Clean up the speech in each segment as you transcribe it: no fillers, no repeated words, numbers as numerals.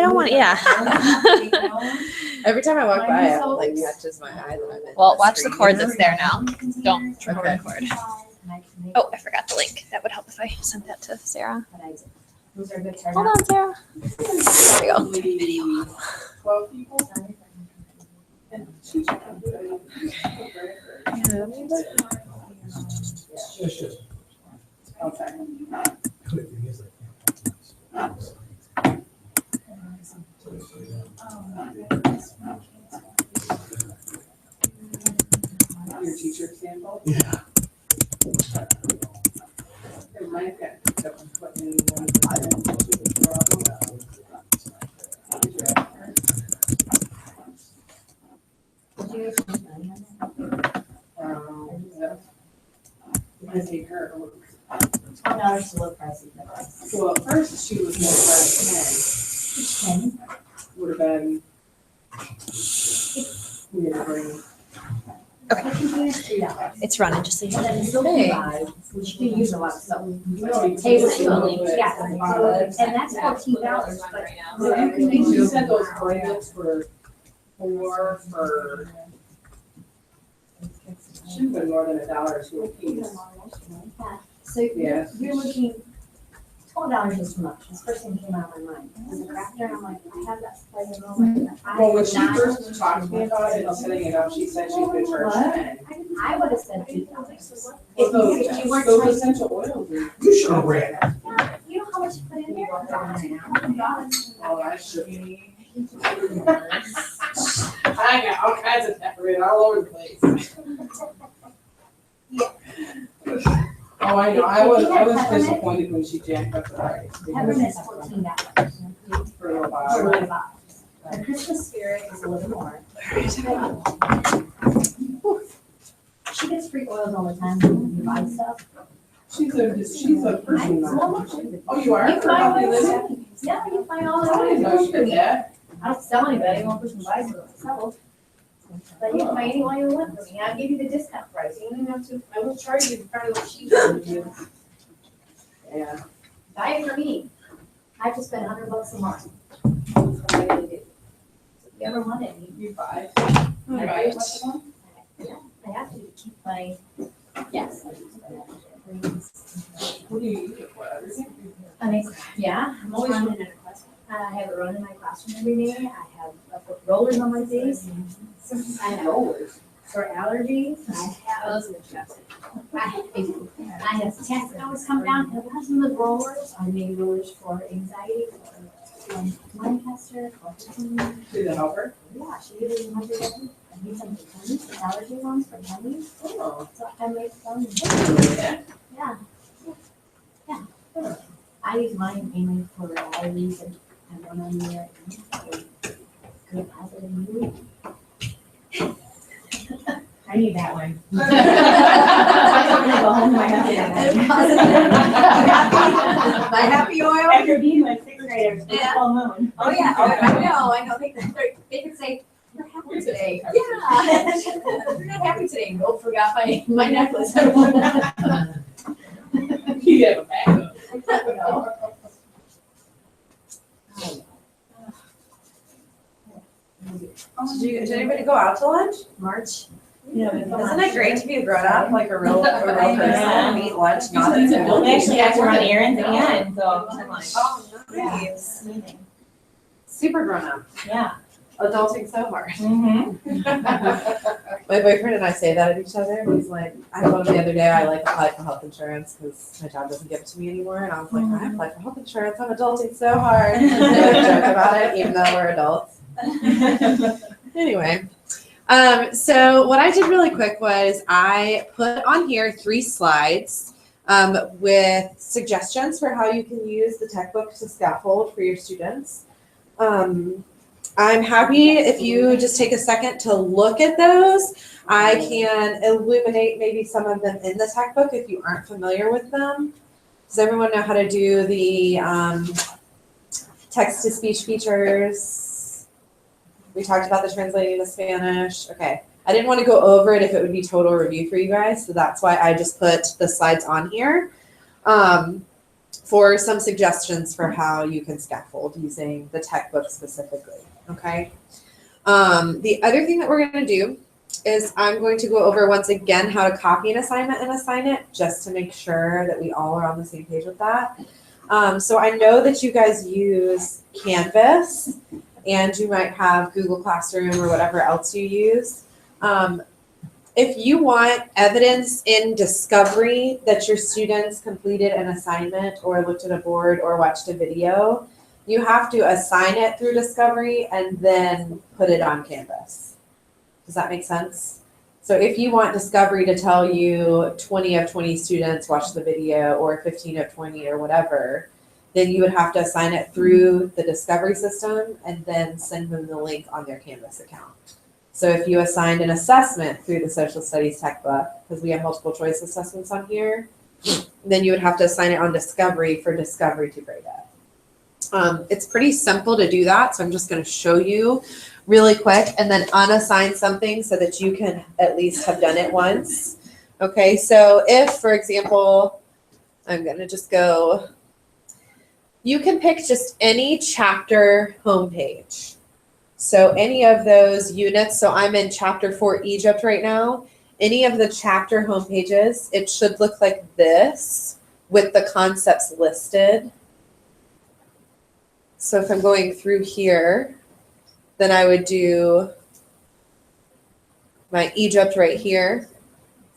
don't want. Yeah. Every time I walk by, it like catches my eye that I'm in. Well, watch the cord that's there now. Don't Okay. record. Oh, I forgot the link. That would help if I sent that to Sarah. Hold on, Sarah. There we go. 12 people. Your teacher example? Yeah. I think her. $12 to low pricey. Well, at first she was more like 10. Would have been. We had to bring. $3. It's running just so you And know. then it's still $2, which you can use a lot of stuff. Table spoon, yeah, and that's $14, but. She said those blankets were for. Should've been more than $1 to a piece. So Yeah. you're looking, $12 is too much, that's the first thing that came out of my mind. As a crafter, I'm like, I have that play at home. Well, when she first talked to me about it and setting it up, she said she could charge 10. I would have said $2. Well, If you weren't those trying, essential oils. You should have ran. you know how much you put in there? Oh, I should. I got all kinds of peppermint all over the place. Oh, I know, I was disappointed when she jacked up the price. Peppermint's $14. For a little For while. $1. The Christmas spirit is a little more. She gets free oils all the time when you buy stuff. She's a person. Well, Oh, you are? you can buy Probably oils. Lizzie? Yeah, you buy all I didn't know the she did that. I don't sell anybody, one person buys it, I sell. But you can buy any one you want from me, I'll give you the discount price, you don't even have to, I will charge you part of what she does. Yeah. Buy it for me, I have to spend $100 a month. That's what I really do. So if you ever want it, You buy. I Right. have to keep my, yes. What do you use it for? Everything? I mean, yeah, I'm always running in a classroom. I have it run in my classroom every day. I have rollers on my face. I have rollers for allergies. I have tests that always come down. And because of the rollers, I made rollers for anxiety, for Lancaster, for Do the helper? yeah, she uses them every day. I need some for tummies, allergy ones for tummies. Oh. So I make some. Yeah. Yeah. Yeah. I use mine mainly for allergies and one on there. Good positive mood. I need that one. I'm gonna go home and My happy oil? after being with sixth graders, it's Yeah. full moon. Oh, yeah, I know. They could say, you're happy today. Yeah. You're not happy today. Nope, forgot my necklace. You have a backup. Did anybody go out to lunch? March. Isn't it great to be a grown up, like a real person, and eat lunch, not at school? We actually have to run errands and so I'm like, Oh, nice. amazing. Super grown up. Yeah. Adulting so hard. Mm-hmm. My boyfriend and I say that at each other. He's like, I told him the other day I like applied for health insurance because my job doesn't give it to me anymore. And I was like, I applied for health insurance. I'm adulting so hard. And we joke about it, even though we're adults. Anyway, so what I did really quick was I put on here 3 slides with suggestions for how you can use the tech book to scaffold for your students. I'm happy if you just take a second to look at those. I can illuminate maybe some of them in the tech book if you aren't familiar with them. Does everyone know how to do the text-to-speech features? We talked about the translating to Spanish. Okay. I didn't want to go over it if it would be total review for you guys, so that's why I just put the slides on here. for some suggestions for how you can scaffold using the tech book specifically, okay? The other thing that we're gonna do is I'm going to go over once again how to copy an assignment and assign it, just to make sure that we all are on the same page with that. So I know that you guys use Canvas and you might have Google Classroom or whatever else you use. If you want evidence in Discovery that your students completed an assignment or looked at a board or watched a video, you have to assign it through Discovery and then put it on Canvas. Does that make sense? So if you want Discovery to tell you 20 of 20 students watched the video or 15 of 20 or whatever, then you would have to assign it through the Discovery system and then send them the link on their Canvas account. So if you assigned an assessment through the Social Studies tech book, because we have multiple choice assessments on here, then you would have to assign it on Discovery for Discovery to grade it. It's pretty simple to do that, so I'm just going to show you really quick and then unassign something so that you can at least have done it once. Okay, so if, for example, I'm going to just go, you can pick just any chapter homepage. So any of those units, so I'm in chapter 4 Egypt right now, any of the chapter homepages, it should look like this with the concepts listed. So if I'm going through here, then I would do my Egypt right here.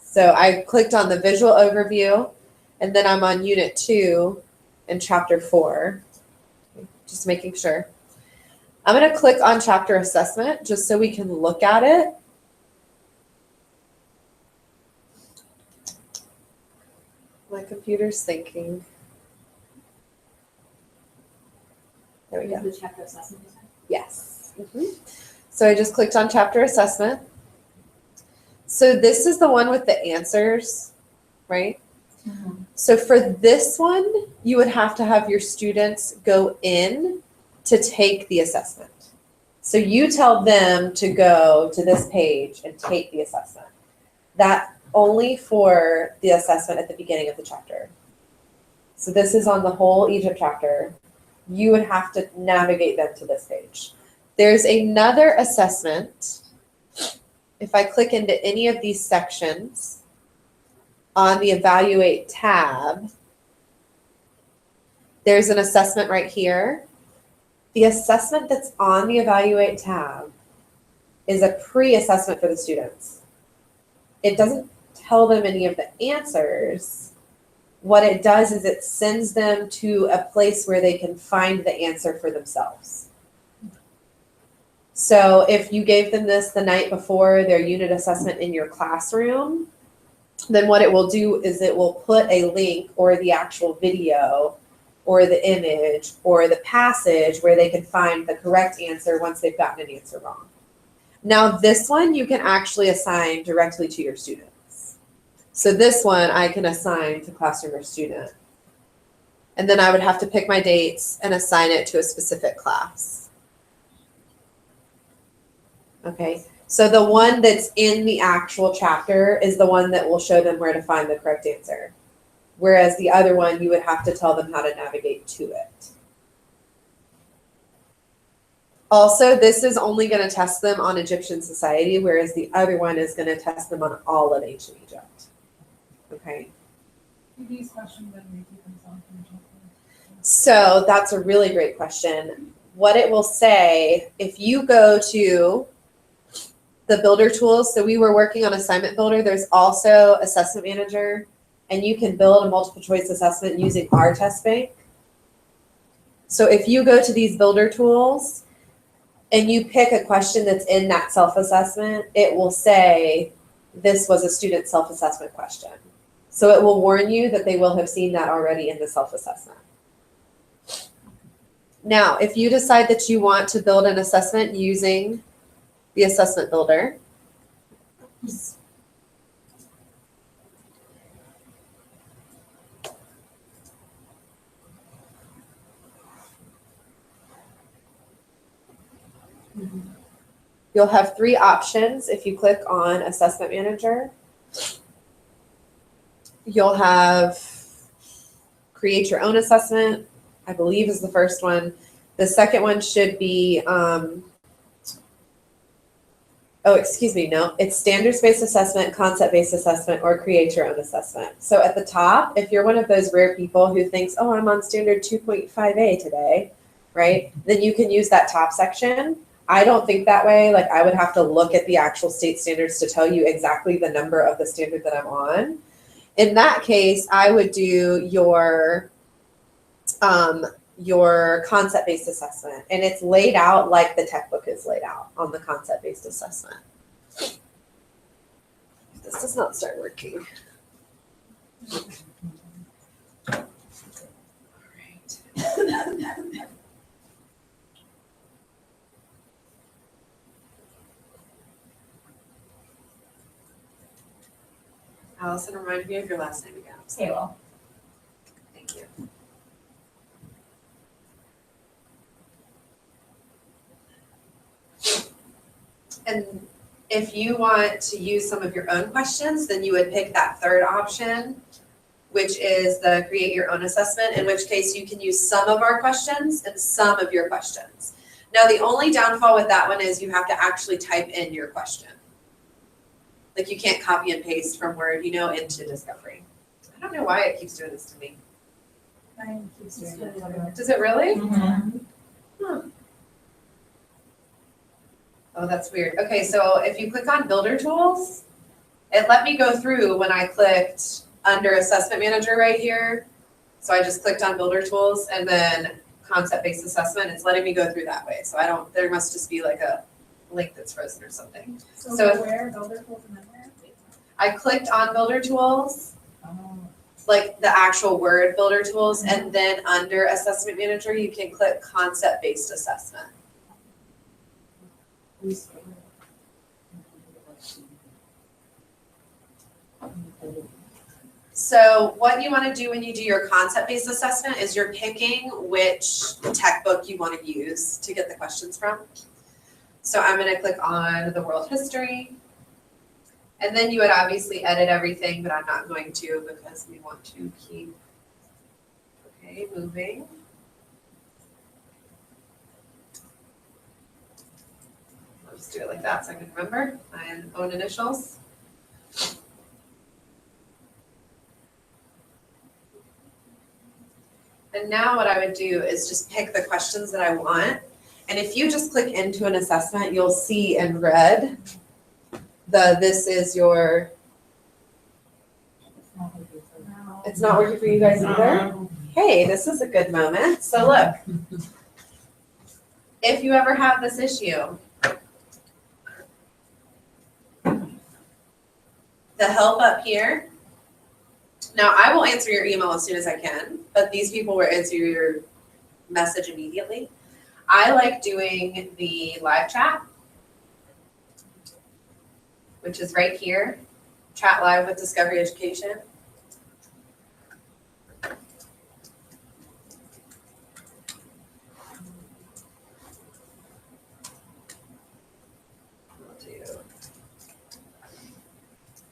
So I clicked on the visual overview and then I'm on unit 2 in chapter 4, just making sure. I'm going to click on chapter assessment just so we can look at it. My computer's thinking. There we go. The chapter assessment design. Yes. So I just clicked on chapter assessment. So this is the one with the answers, right? So for this one, you would have to have your students go in to take the assessment. So you tell them to go to this page and take the assessment. That only for the assessment at the beginning of the chapter. So this is on the whole Egypt chapter. You would have to navigate them to this page. There's another assessment. If I click into any of these sections on the Evaluate tab, there's an assessment right here. The assessment that's on the Evaluate tab is a pre-assessment for the students. It doesn't tell them any of the answers. What it does is it sends them to a place where they can find the answer for themselves. So if you gave them this the night before their unit assessment in your classroom, then what it will do is it will put a link or the actual video or the image or the passage where they can find the correct answer once they've gotten an answer wrong. Now this one you can actually assign directly to your students. So this one I can assign to classroom or student. And then I would have to pick my dates and assign it to a specific class. Okay, so the one that's in the actual chapter is the one that will show them where to find the correct answer. Whereas the other one, you would have to tell them how to navigate to it. Also, this is only going to test them on Egyptian society, whereas the other one is going to test them on all of ancient Egypt. Okay. Do these questions then repeat themselves in the chapter? So that's a really great question. What it will say, if you go to the builder tools, so we were working on Assignment Builder, there's also Assessment Manager, and you can build a multiple choice assessment using our test bank. So if you go to these builder tools and you pick a question that's in that self-assessment, it will say this was a student self-assessment question. So it will warn you that they will have seen that already in the self-assessment. Now, if you decide that you want to build an assessment using the Assessment Builder, you'll have 3 options if you click on Assessment Manager. You'll have create your own assessment, I believe is the first one. The second one should be, it's standards-based assessment, concept-based assessment, or create your own assessment. So at the top, if you're one of those rare people who thinks, oh, I'm on standard 2.5A today, right? Then you can use that top section. I don't think that way. Like, I would have to look at the actual state standards to tell you exactly the number of the standard that I'm on. In that case, I would do your concept-based assessment, and it's laid out like the textbook is laid out on the concept-based assessment. This does not start working. All right. Allison, remind me of your last name again. Halo. Thank you. And if you want to use some of your own questions, then you would pick that third option, which is the create your own assessment, in which case you can use some of our questions and some of your questions. Now, the only downfall with that one is you have to actually type in your question. Like, you can't copy and paste from Word, into Discovery. I don't know why it keeps doing this to me. Mine keeps doing it. Does it really? Mhm. Huh. Oh, that's weird. Okay, so if you click on Builder Tools, it let me go through when I clicked under Assessment Manager right here. So I just clicked on Builder Tools and then Concept-Based Assessment. It's letting me go through that way. So there must just be like a link that's frozen or something. So where, Builder Tools and then where? I clicked on Builder Tools, Oh. like the actual Word Builder Tools, and then under Assessment Manager, you can click Concept-Based Assessment. So what you want to do when you do your concept-based assessment is you're picking which textbook you want to use to get the questions from. So I'm going to click on the world history. And then you would obviously edit everything, but I'm not going to because we want to keep, moving. I'll just do it like that so I can remember my own initials. And now what I would do is just pick the questions that I want. And if you just click into an assessment, you'll see in red this is your, it's not working for you guys either? Hey, this is a good moment. So look, if you ever have this issue, the help up here. Now, I will answer your email as soon as I can, but these people will answer your message immediately. I like doing the live chat, which is right here, chat live with Discovery Education.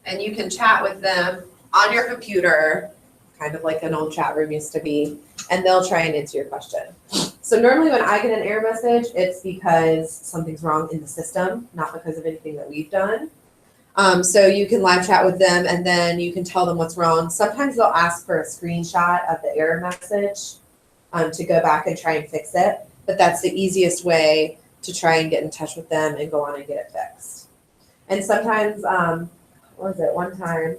And you can chat with them on your computer, kind of like an old chat room used to be, and they'll try and answer your question. So normally when I get an error message, it's because something's wrong in the system, not because of anything that we've done. So you can live chat with them and then you can tell them what's wrong. Sometimes they'll ask for a screenshot of the error message to go back and try and fix it. But that's the easiest way to try and get in touch with them and go on and get it fixed. And sometimes, what was it, one time,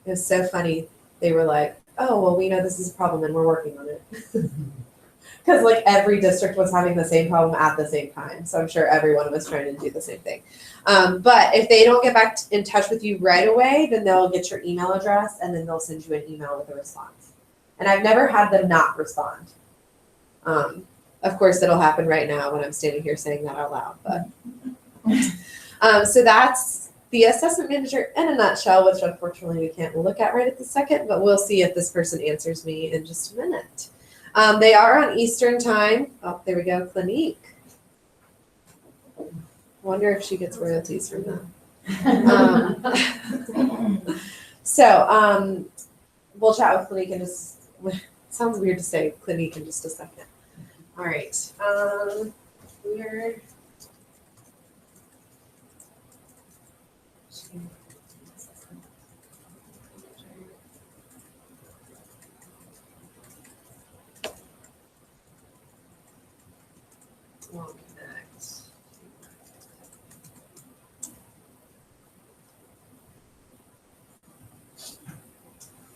it was so funny. They were like, oh, well, we know this is a problem and we're working on it. Because like every district was having the same problem at the same time. So I'm sure everyone was trying to do the same thing. But if they don't get back in touch with you right away, then they'll get your email address and then they'll send you an email with a response. And I've never had them not respond. Of course, it'll happen right now when I'm standing here saying that out loud. But so that's the assessment manager in a nutshell, which unfortunately we can't look at right at the second, but we'll see if this person answers me in just a minute. They are on Eastern time. Oh, there we go, Clinique. Wonder if she gets royalties from that. So we'll chat with Clinique in just Sounds weird to say Clinique in just a second. All right. Weird. Won't connect.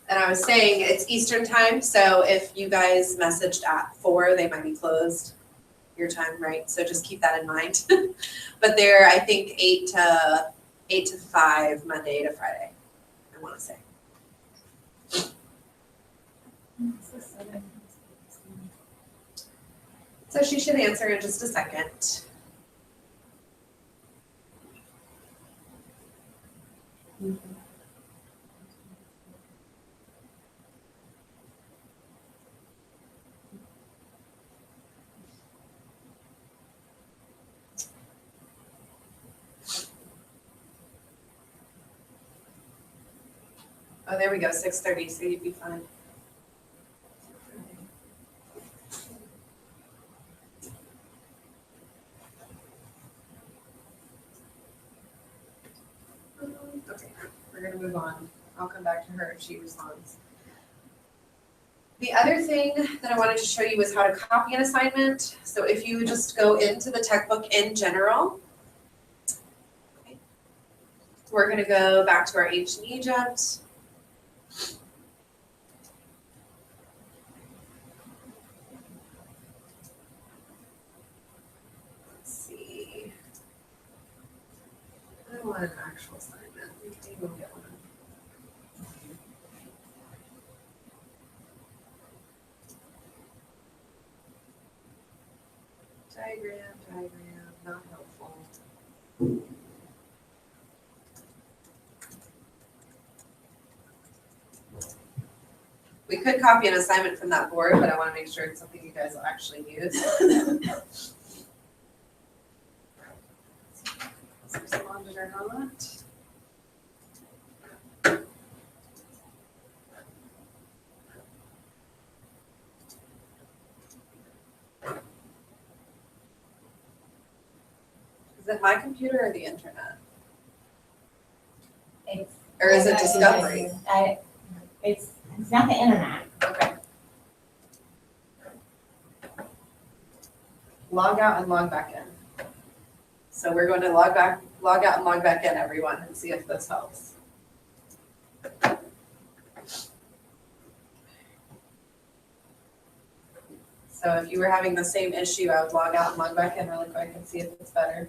And I was saying it's Eastern time, so if you guys messaged at 4, they might be closed your time, right? So just keep that in mind. But they're, I think, 8 to 5, Monday to Friday, I want to say. So she should answer in just a second. Oh, there we go, 6:30, so you'd be fine. Okay, we're gonna move on. I'll come back to her if she responds. The other thing that I wanted to show you was how to copy an assignment. So if you just go into the textbook in general, we're gonna go back to our ancient Egypt. Let's see. I want an actual assignment. Maybe we'll get one. Diagram, not helpful. We could copy an assignment from that board, but I want to make sure it's something you guys will actually use. Is it responded or not? Is it my computer or the internet? It's- Or is it Discovery? It's not the internet. Okay. Log out and log back in. So we're going to log out and log back in, everyone, and see if this helps. So if you were having the same issue, I would log out and log back in really quick and see if it's better.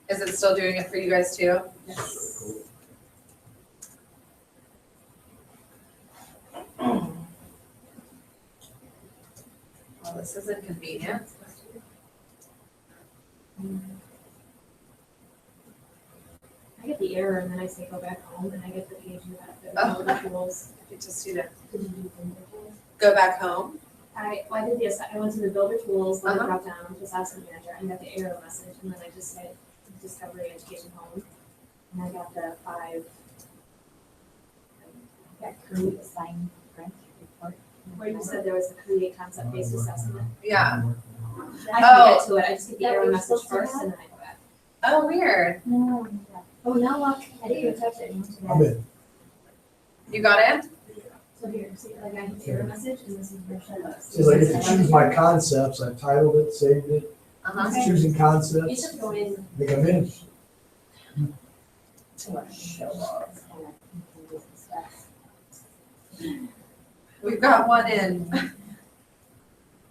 Is it still doing it for you guys too? Well, this is inconvenient. I get the error and then I say go back home and I get the page about the Oh. builder tools. You just do that. Did you do builder tools? Go back home. I did the, I went to the builder tools, then Uh-huh. drop down, just ask the manager, and got the error message, and then I just said Discovery Education Home. And I got the 5, Create assigned grant report. where you said there was a create concept-based assessment. Yeah. I can get to it, I just get the That error we're message supposed to first have? and then I go back. Oh, weird. No, oh, now look, I didn't even touch it. I'm in. You got it? So here, see, like I get the error message, and this is where See, like if you choose my concepts, I've titled it, saved it, Uh-huh. Okay. choosing You concepts, should go in, I think I'm in. Show off. We've got one in.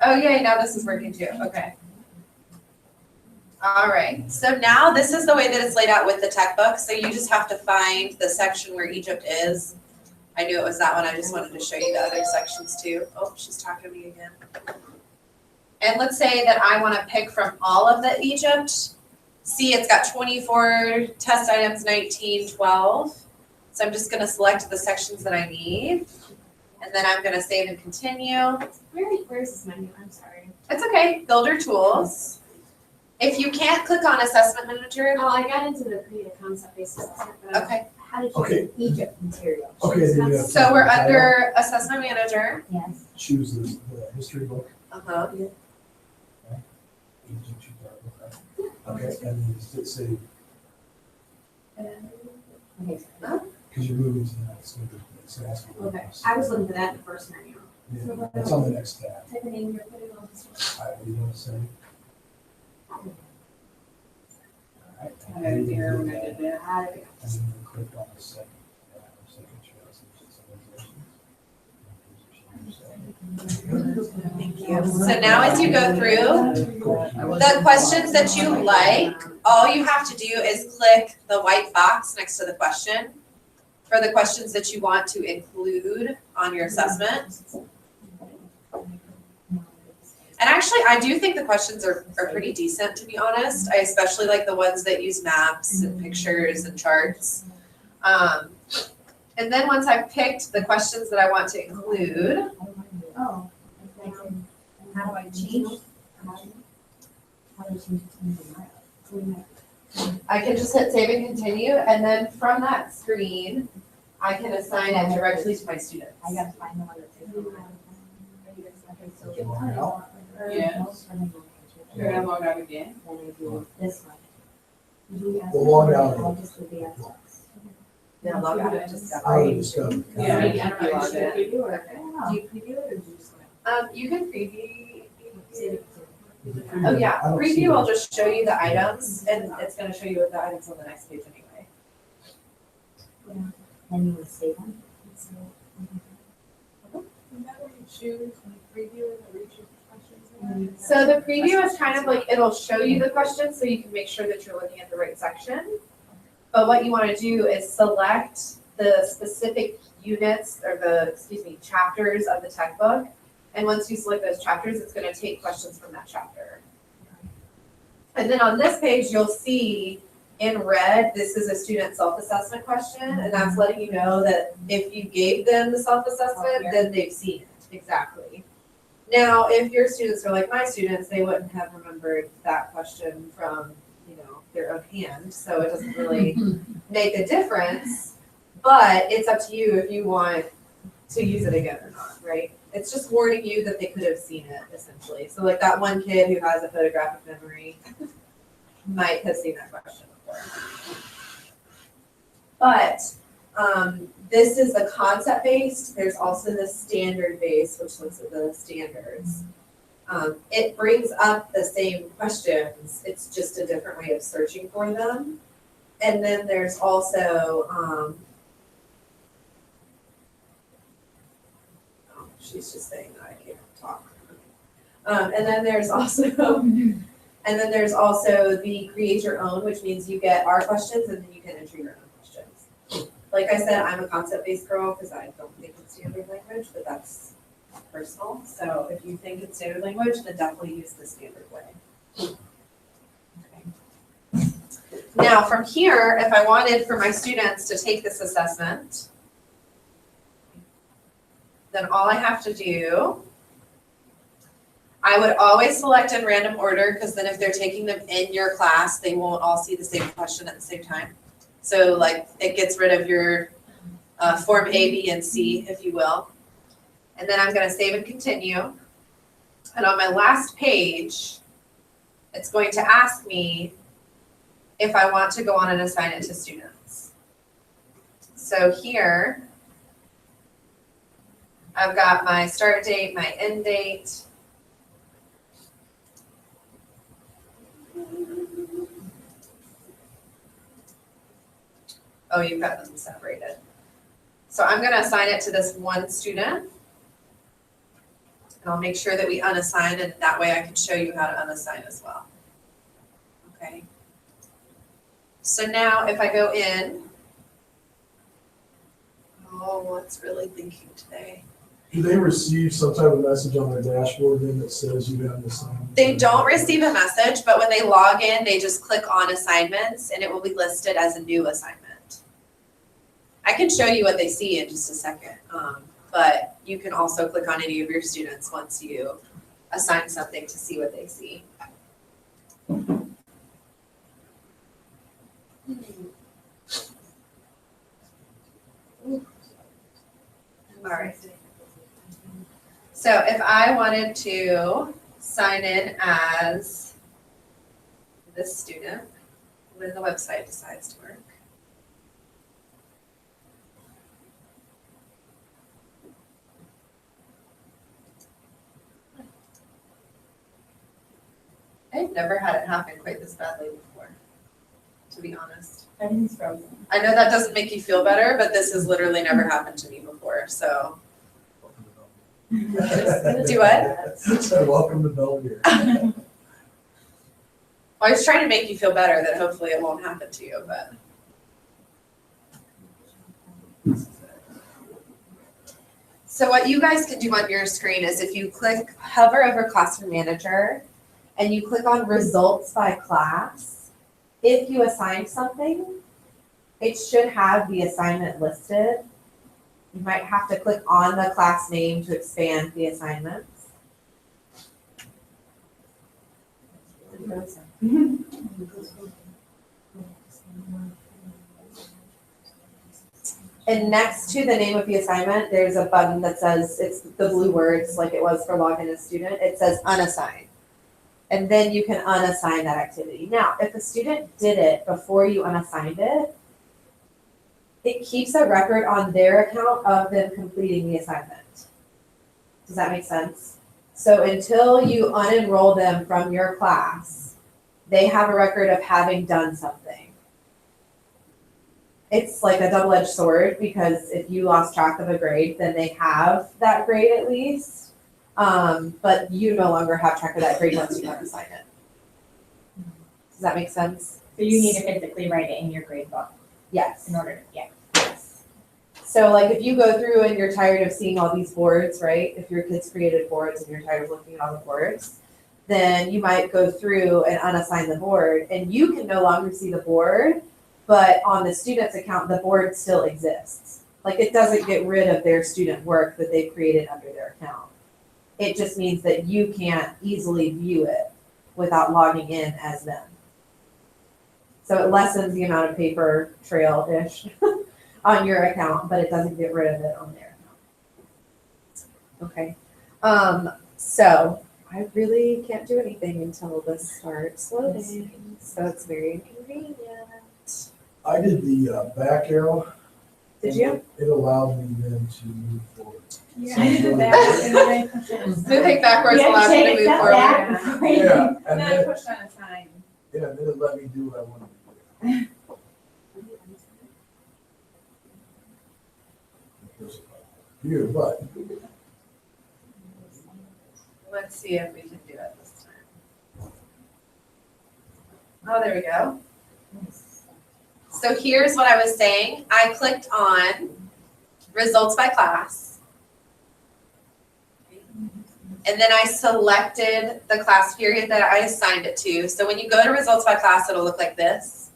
Oh, yay, now this is working too, okay. All right, so now this is the way that it's laid out with the tech book, so you just have to find the section where Egypt is. I knew it was that one, I just wanted to show you the other sections too. Oh, she's talking to me again. And let's say that I wanna pick from all of the Egypt. See, it's got 24 test items, 19, 12. So I'm just gonna select the sections that I need, and then I'm gonna save and continue. Where's this menu? I'm sorry. It's okay, builder tools. If you can't click on assessment manager, Oh, I got into the create a concept-based assessment, but okay. how did Okay. you Egypt material? Okay, then you have. So we're under assessment manager. Yes. Choose the history book. Uh-huh. Okay, and then just say, Okay. because you're moving to the next, so ask you. Okay. I was looking for that in the first menu. Yeah, it's on the next tab. Type a name here, put it on this one. What do you want to say? Alright, I had an error when I did that. Ah, there we go. and then you click on the second Thank you. So now as you go through, the questions that you like, all you have to do is click the white box next to the question for the questions that you want to include on your assessment. And actually, I do think the questions are pretty decent, to be honest. I especially like the ones that use maps and pictures and charts. And then once I've picked the questions that I want to include, Oh. How do I change? How do I change it to I can just hit save and continue, and then from that screen, I can assign it directly to my students. I gotta find the one that's in Yeah. Should I log out again? This one. Well, log out. I'll just do the SX. Yeah, log out of Discovery. Out of Discovery. Yeah. Maybe, I don't know, Log should I out. preview or? Do you preview it or do you just you can preview. Save it. Oh yeah, I don't see preview that. will just show you the items, and it's gonna show you what the items on the next page anyway. Then you would save them. So the preview is kind of like, it'll show you the questions so you can make sure that you're looking at the right section. But what you wanna do is select the specific units or chapters of the tech book. And once you select those chapters, it's gonna take questions from that chapter. And then on this page, you'll see in red, this is a student self-assessment question, and that's letting you know that if you gave them the self-assessment, then they've seen it, exactly. Now, if your students are like my students, they wouldn't have remembered that question from, their own hand, so it doesn't really make a difference. But it's up to you if you want to use it again or not, right? It's just warning you that they could have seen it, essentially. So like that one kid who has a photographic memory might have seen that question before. But this is the concept-based. There's also the standard-based, which looks at the standards. It brings up the same questions. It's just a different way of searching for them. And then there's also, she's just saying that I can't talk. And then there's also the create your own, which means you get our questions and then you can enter your own questions. Like I said, I'm a concept-based girl because I don't think it's standard language, but that's personal. So if you think it's standard language, then definitely use the standard way. Okay. Now from here, if I wanted for my students to take this assessment, then all I have to do, I would always select in random order because then if they're taking them in your class, they won't all see the same question at the same time. So like it gets rid of your form A, B, and C, if you will. And then I'm gonna save and continue. And on my last page, it's going to ask me if I want to go on and assign it to students. So here, I've got my start date, my end date. Oh, you've got them separated. So I'm gonna assign it to this one student. And I'll make sure that we unassign, and that way I can show you how to unassign as well. Okay. So now if I go in, oh, it's really thinking today. Do they receive some type of message on their dashboard then that says you got an assignment? They don't receive a message, but when they log in, they just click on assignments and it will be listed as a new assignment. I can show you what they see in just a second. But you can also click on any of your students once you assign something to see what they see. All right. So if I wanted to sign in as this student when the website decides to work. I've never had it happen quite this badly before, to be honest. Everything's frozen. I know that doesn't make you feel better, but this has literally never happened to me before, so. Do what? So welcome to Belvedere. I was trying to make you feel better that hopefully it won't happen to you, but. So what you guys can do on your screen is if you hover over Classroom Manager and you click on Results by Class, if you assign something, it should have the assignment listed. You might have to click on the class name to expand the assignments. And next to the name of the assignment, there's a button that says, it's the blue words like it was for login as student, it says unassign. And then you can unassign that activity. Now, if a student did it before you unassigned it, it keeps a record on their account of them completing the assignment. Does that make sense? So until you unenroll them from your class, they have a record of having done something. It's like a double-edged sword because if you lost track of a grade, then they have that grade at least. But you no longer have track of that grade once you unassign it. Does that make sense? So you need to physically write it in your grade book Yes. in order, yeah. Yes. So like if you go through and you're tired of seeing all these boards, right? If your kids created boards and you're tired of looking at all the boards, then you might go through and unassign the board and you can no longer see the board, but on the student's account, the board still exists. Like it doesn't get rid of their student work that they've created under their account. It just means that you can't easily view it without logging in as them. So it lessens the amount of paper trail-ish on your account, but it doesn't get rid of it on their account. Okay. So I really can't do anything until this starts loading. So it's very inconvenient. I did the back arrow. Did you? It allowed me then to move forward. Moving backwards allows you to move forward. Yeah, and Then I then, pushed on a sign. yeah, then it let me do what I wanted to do. There's a few, but Let's see if we can do it this time. Oh, there we go. So here's what I was saying. I clicked on results by class. And then I selected the class period that I assigned it to. So when you go to results by class, it'll look like this.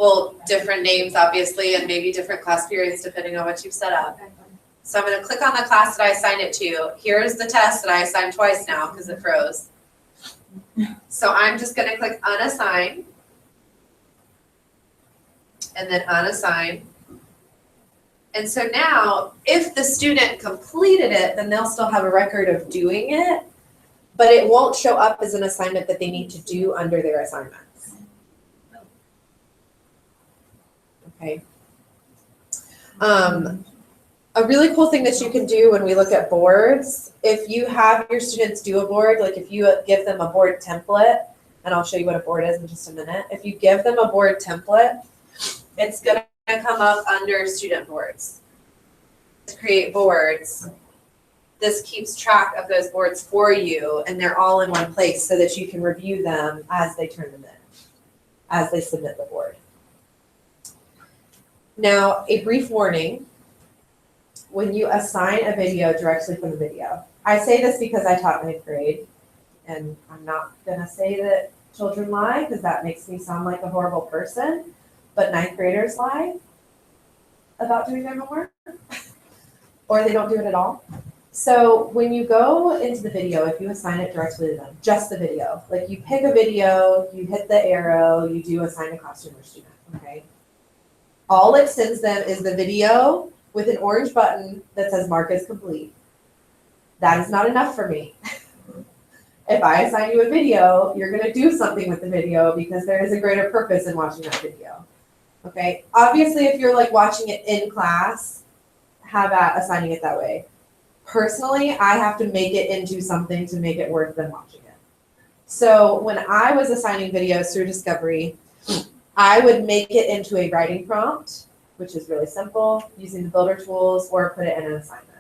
Well, different names, obviously, and maybe different class periods depending on what you've set up. So I'm going to click on the class that I assigned it to. Here's the test that I assigned twice now because it froze. So I'm just going to click unassign. And then unassign. And so now, if the student completed it, then they'll still have a record of doing it, but it won't show up as an assignment that they need to do under their assignments. Okay. A really cool thing that you can do when we look at boards, if you have your students do a board, like if you give them a board template, and I'll show you what a board is in just a minute. If you give them a board template, it's going to come up under student boards. To create boards, this keeps track of those boards for you, and they're all in one place so that you can review them as they turn them in, as they submit the board. Now, a brief warning, when you assign a video directly from the video. I say this because I taught 9th grade, and I'm not going to say that children lie because that makes me sound like a horrible person. but ninth graders lie about doing their homework, or they don't do it at all. So when you go into the video, if you assign it directly to them, just the video, like you pick a video, you hit the arrow, you do assign a classroom or student, okay? All it sends them is the video with an orange button that says mark as complete. That is not enough for me. If I assign you a video, you're gonna do something with the video because there is a greater purpose in watching that video. Okay, obviously if you're like watching it in class, have at assigning it that way. Personally, I have to make it into something to make it worth them watching it. So when I was assigning videos through Discovery, I would make it into a writing prompt, which is really simple, using the builder tools, or put it in an assignment.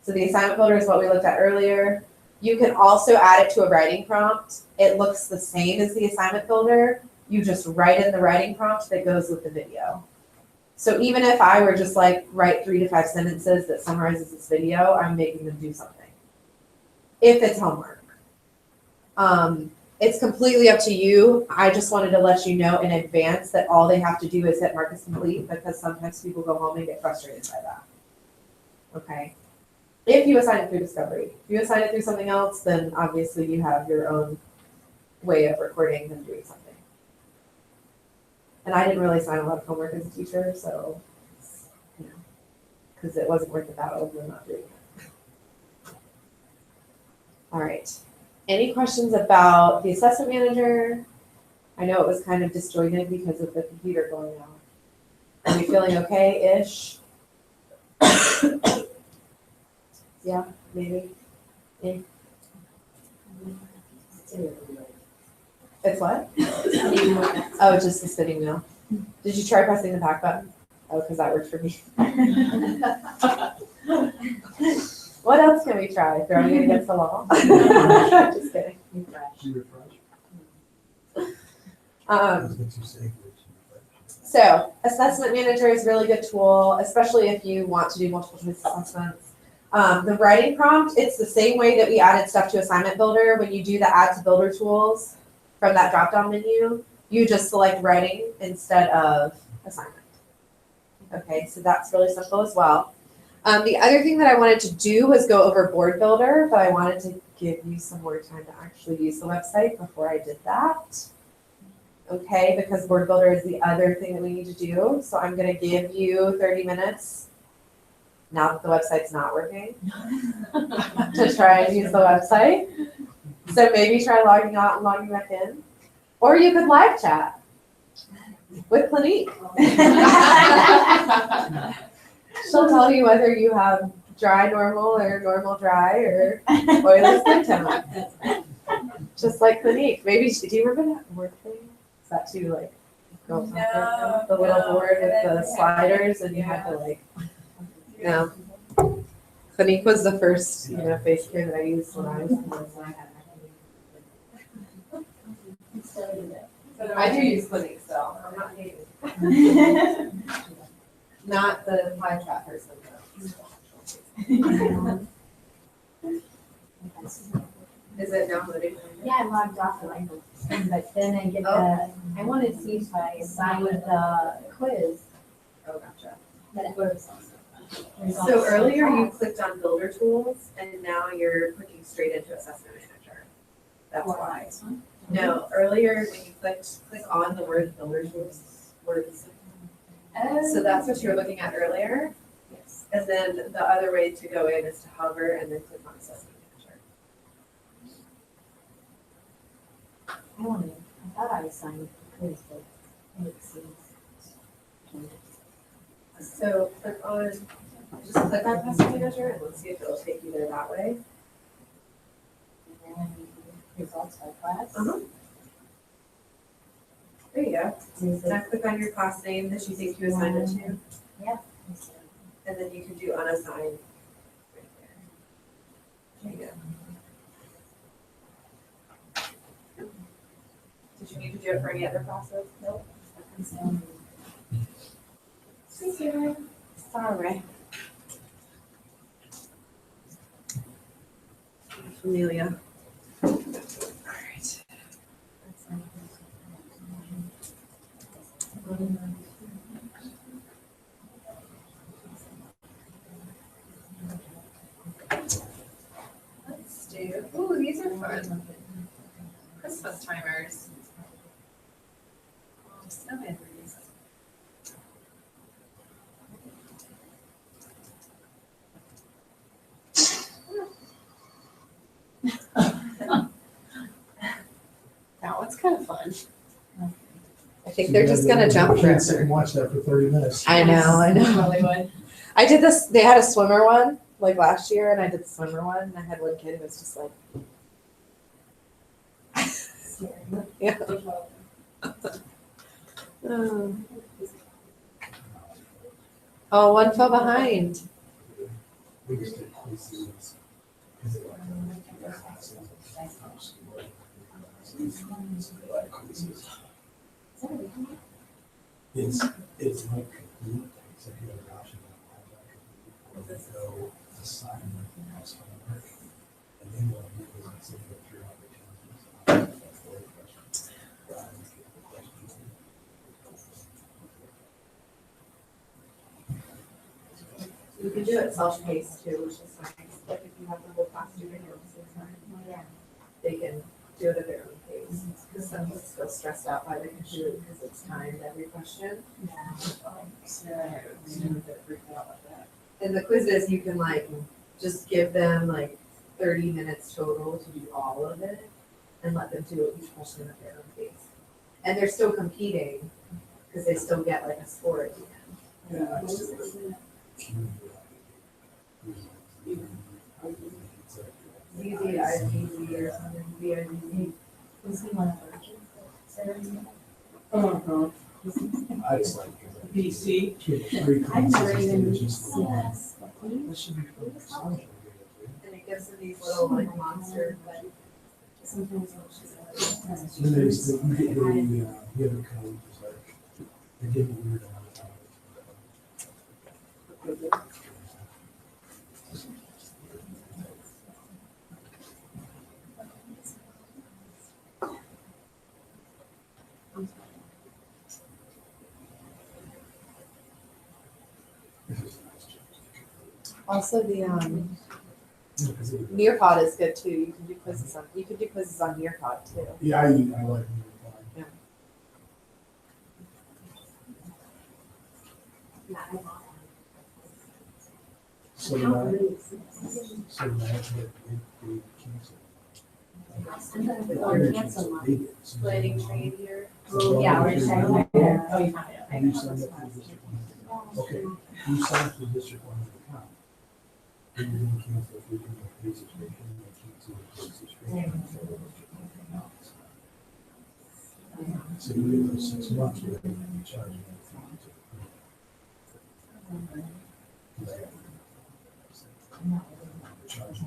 So the assignment builder is what we looked at earlier. You can also add it to a writing prompt. It looks the same as the assignment builder. You just write in the writing prompt that goes with the video. So even if I were just like write 3 to 5 sentences that summarizes this video, I'm making them do something. If it's homework. It's completely up to you. I just wanted to let you know in advance that all they have to do is hit mark as complete, because sometimes people go home and get frustrated by that. Okay. If you assign it through Discovery. If you assign it through something else, then obviously you have your own way of recording them doing something. And I didn't really assign a lot of homework as a teacher, so, you know, because it wasn't worth the battle, we're not doing it. All right. Any questions about the assessment manager? I know it was kind of disjointed because of the computer going out. Are we feeling okay-ish? Yeah, maybe. Yeah. It's what? Oh, just the spinning wheel. Did you try pressing the back button? Oh, because that worked for me. What else can we try? Throwing it against the wall? Just kidding. You refresh. Um, That's what you say. So assessment manager is a really good tool, especially if you want to do multiple choice assessments. The writing prompt, it's the same way that we added stuff to assignment builder. When you do the add to builder tools from that drop down menu, you just select writing instead of assignment. Okay, so that's really simple as well. The other thing that I wanted to do was go over board builder, but I wanted to give you some more time to actually use the website before I did that. Okay, because board builder is the other thing that we need to do. So I'm gonna give you 30 minutes, now that the website's not working, to try and use the website. So maybe try logging out and logging back in. Or you could live chat with Clinique. She'll tell you whether you have dry normal or normal dry or oily skin tone. Just like Clinique. Maybe, do you remember that board thing? Is that too like, girl talk? The little board with the sliders and you had to like, no. Clinique was the first, face care that I used when I was. I do use Clinique still. I'm not hating. Not the pie chat person though. Is it downloading? Yeah, I logged off the language, but then I get the, I wanted to see if I signed with the quiz. Oh, gotcha. But it was So earlier you clicked on builder tools and now you're clicking straight into assessment manager. That's why. No, earlier when you click on the word builder tools, words. So that's what you were looking at earlier. Yes. And then the other way to go in is to hover and then click on assessment manager. I thought I signed with the quiz, but it seems. So click on, just click on assessment manager and let's see if it'll take you there that way. And then results by class. There you go. Is it- Now click on your class name that you think you assigned it to, Yeah. and then you can do unassigned. Right there you go. Did you need to do it for any other process? Nope. Sorry. Amelia. All right. do. Ooh, these are fun. Christmas timers. Snowman. That one's kind of fun. I think they're just gonna jump You can't sit and forever. watch that for 30 minutes. I know. Probably would. I did this, they had a swimmer one, like last year, and I did the swimmer one, and I had one kid who was just like, yeah. Oh, one fell behind. We just did quizzes. It's like executive adoption. Or they go assignment and house homework. And then what you do is you go through opportunities. You can do it self-paced too, which is nice, like if you have the whole class doing it at the same time, they can do it at their own pace. Because some kids feel stressed out by the computer because it's timed every question. And the quizzes, you can like, just give them like 30 minutes total to do all of it and let them do each question at their own pace. And they're still competing because they still get like a score at the end. VZIVZ or something, VIVZ. Uh-huh. I just like. PC. I've never even seen This that. should be fun. And it gives them these little like monster, but Sometimes Then there's the, you get the other code, it's like, they give it weird amount of time. This is nice. also the Yeah, 'cause it- Nearpod is good too. You can do quizzes on Nearpod too. Yeah, I like. Yeah. So that, so that, they cancel. Or cancel one. Planning train here. Oh, yeah, we're just talking about that. Oh, you found it. And you signed up for the district one. Okay, you signed up for the district one account. And you're gonna cancel if you're doing a paid subscription, you cancel the paid subscription. for the district one account. So you get those 6 months where they're gonna be charging you. Charging.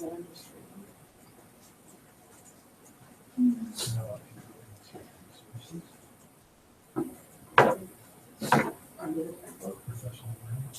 Professional learning.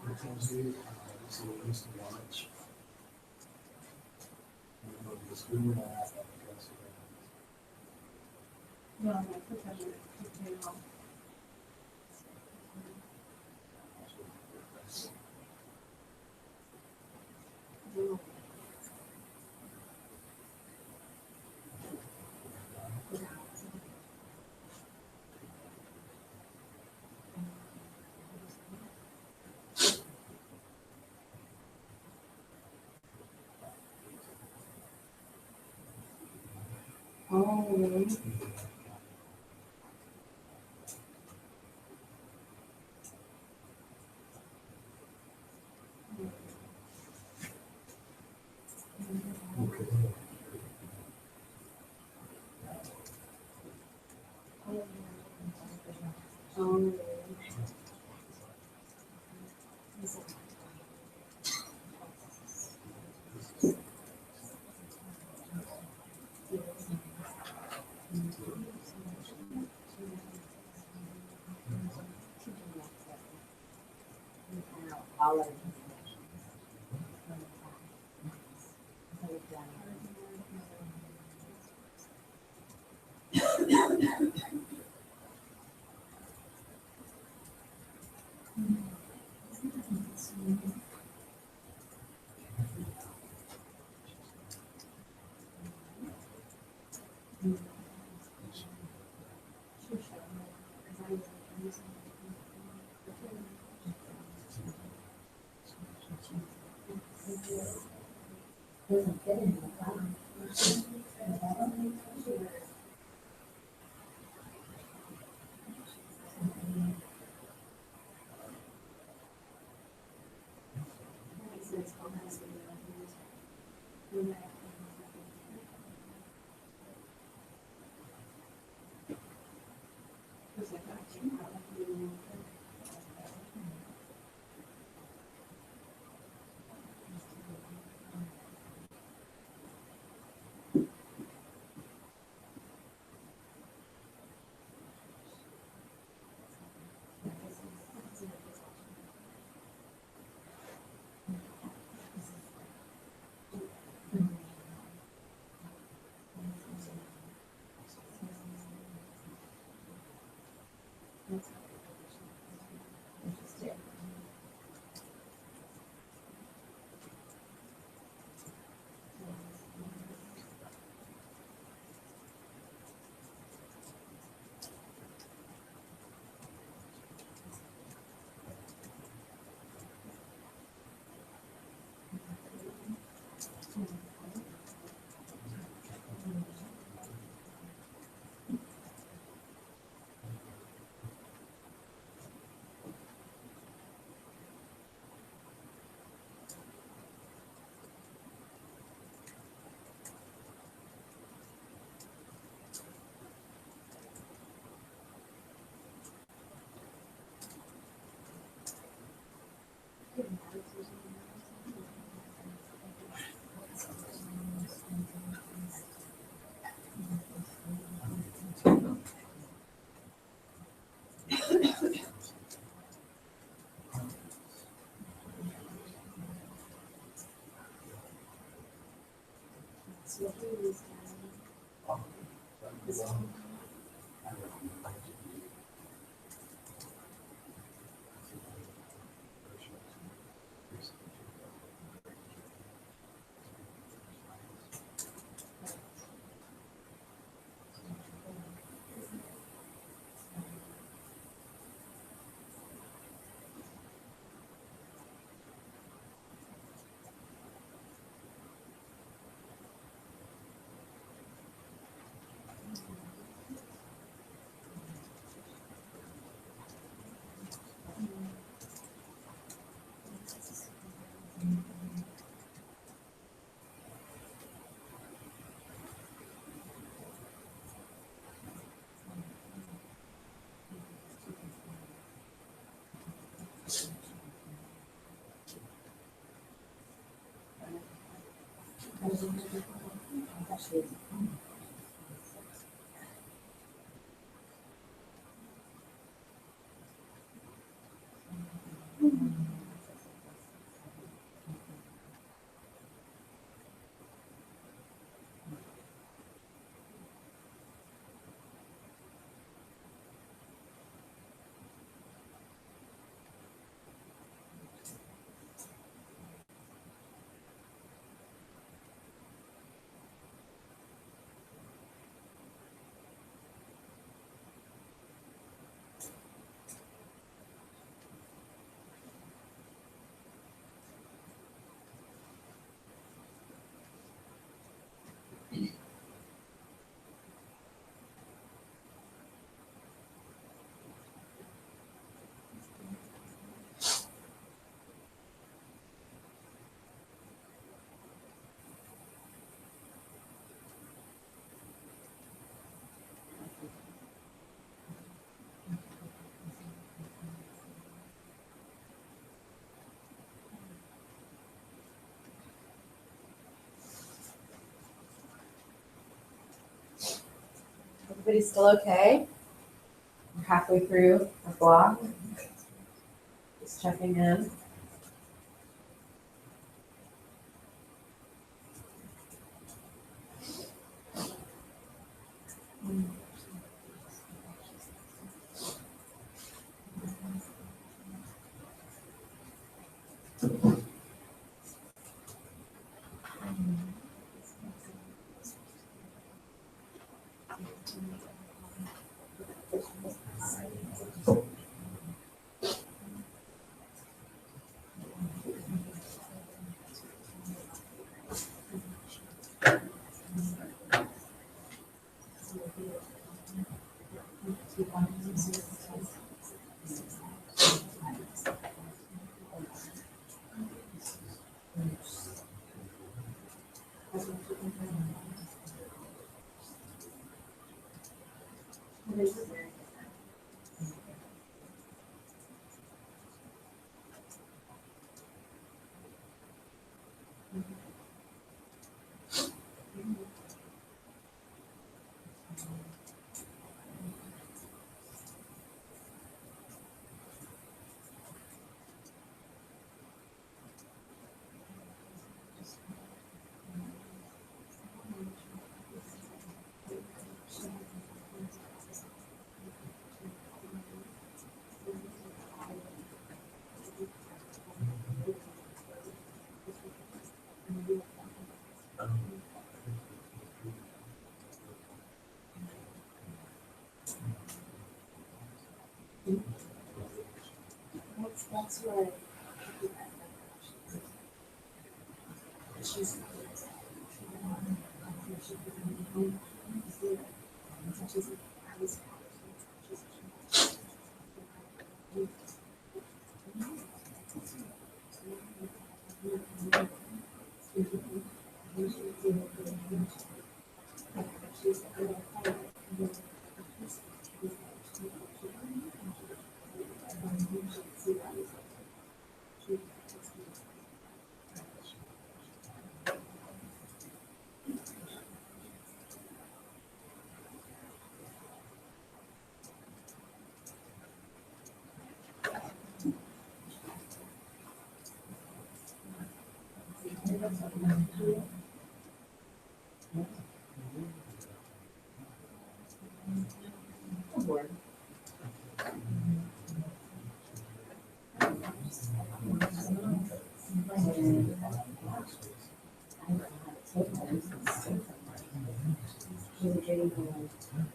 Because you, so we used to watch. The school app, Oh. Everybody still okay? We're halfway through our block. Just checking in. That's right.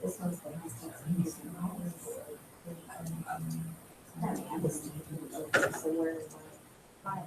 This one's the last one. So we're fine.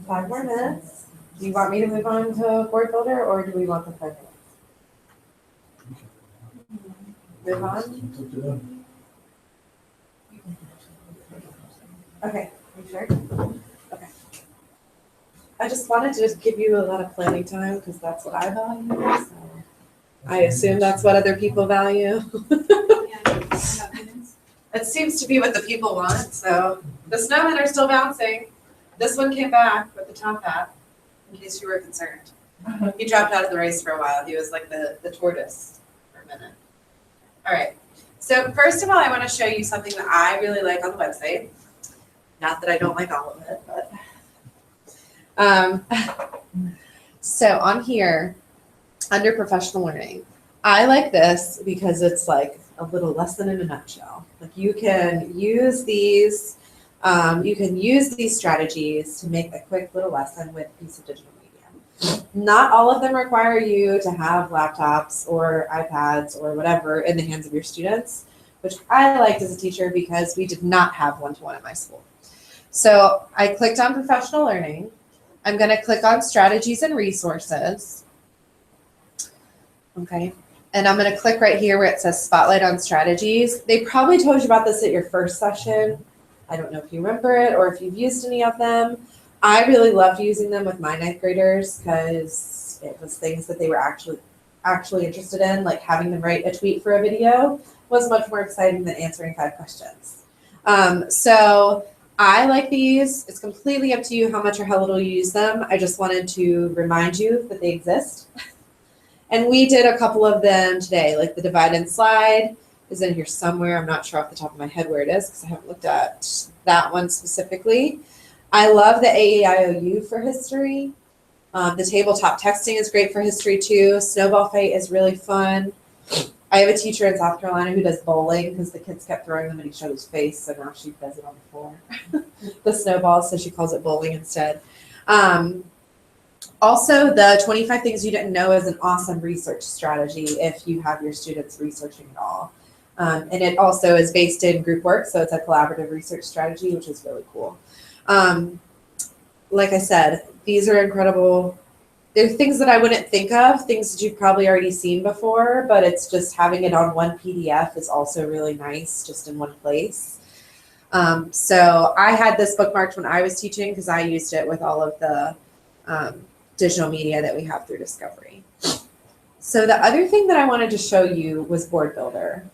5 more minutes. Do you want me to move on to board builder or do we want the 5 minutes? Move on? It's up to them. Okay, you sure? Okay. I just wanted to just give you a lot of planning time because that's what I value. So I assume that's what other people value. It seems to be what the people want, so the snowmen are still bouncing. This one came back with the top hat, in case you were concerned. He dropped out of the race for a while. He was like the tortoise for a minute. All right. So first of all, I want to show you something that I really like on the website. Not that I don't like all of it, but so on here, under professional learning, I like this because it's like a little lesson in a nutshell. Like you can use these strategies to make a quick little lesson with a piece of digital media. Not all of them require you to have laptops or iPads or whatever in the hands of your students, which I liked as a teacher because we did not have one-to-one at my school. So I clicked on professional learning. I'm going to click on strategies and resources. Okay. And I'm going to click right here where it says spotlight on strategies. They probably told you about this at your first session. I don't know if you remember it or if you've used any of them. I really loved using them with my 9th graders because it was things that they were actually interested in, like having them write a tweet for a video was much more exciting than answering 5 questions. So I like these. It's completely up to you how much or how little you use them. I just wanted to remind you that they exist. And we did a couple of them today, like the divide and slide is in here somewhere. I'm not sure off the top of my head where it is because I haven't looked at that one specifically. I love the AEIOU for history. The tabletop texting is great for history too. Snowball fight is really fun. I have a teacher in South Carolina who does bowling because the kids kept throwing them in each other's face, so now she does it on the floor. The snowball, so she calls it bowling instead. Also, the 25 things you didn't know is an awesome research strategy if you have your students researching it all. And it also is based in group work, so it's a collaborative research strategy, which is really cool. Like I said, these are incredible. They're things that I wouldn't think of, things that you've probably already seen before, but it's just having it on one PDF is also really nice, just in one place. So I had this bookmarked when I was teaching because I used it with all of the digital media that we have through Discovery. So the other thing that I wanted to show you was Board Builder.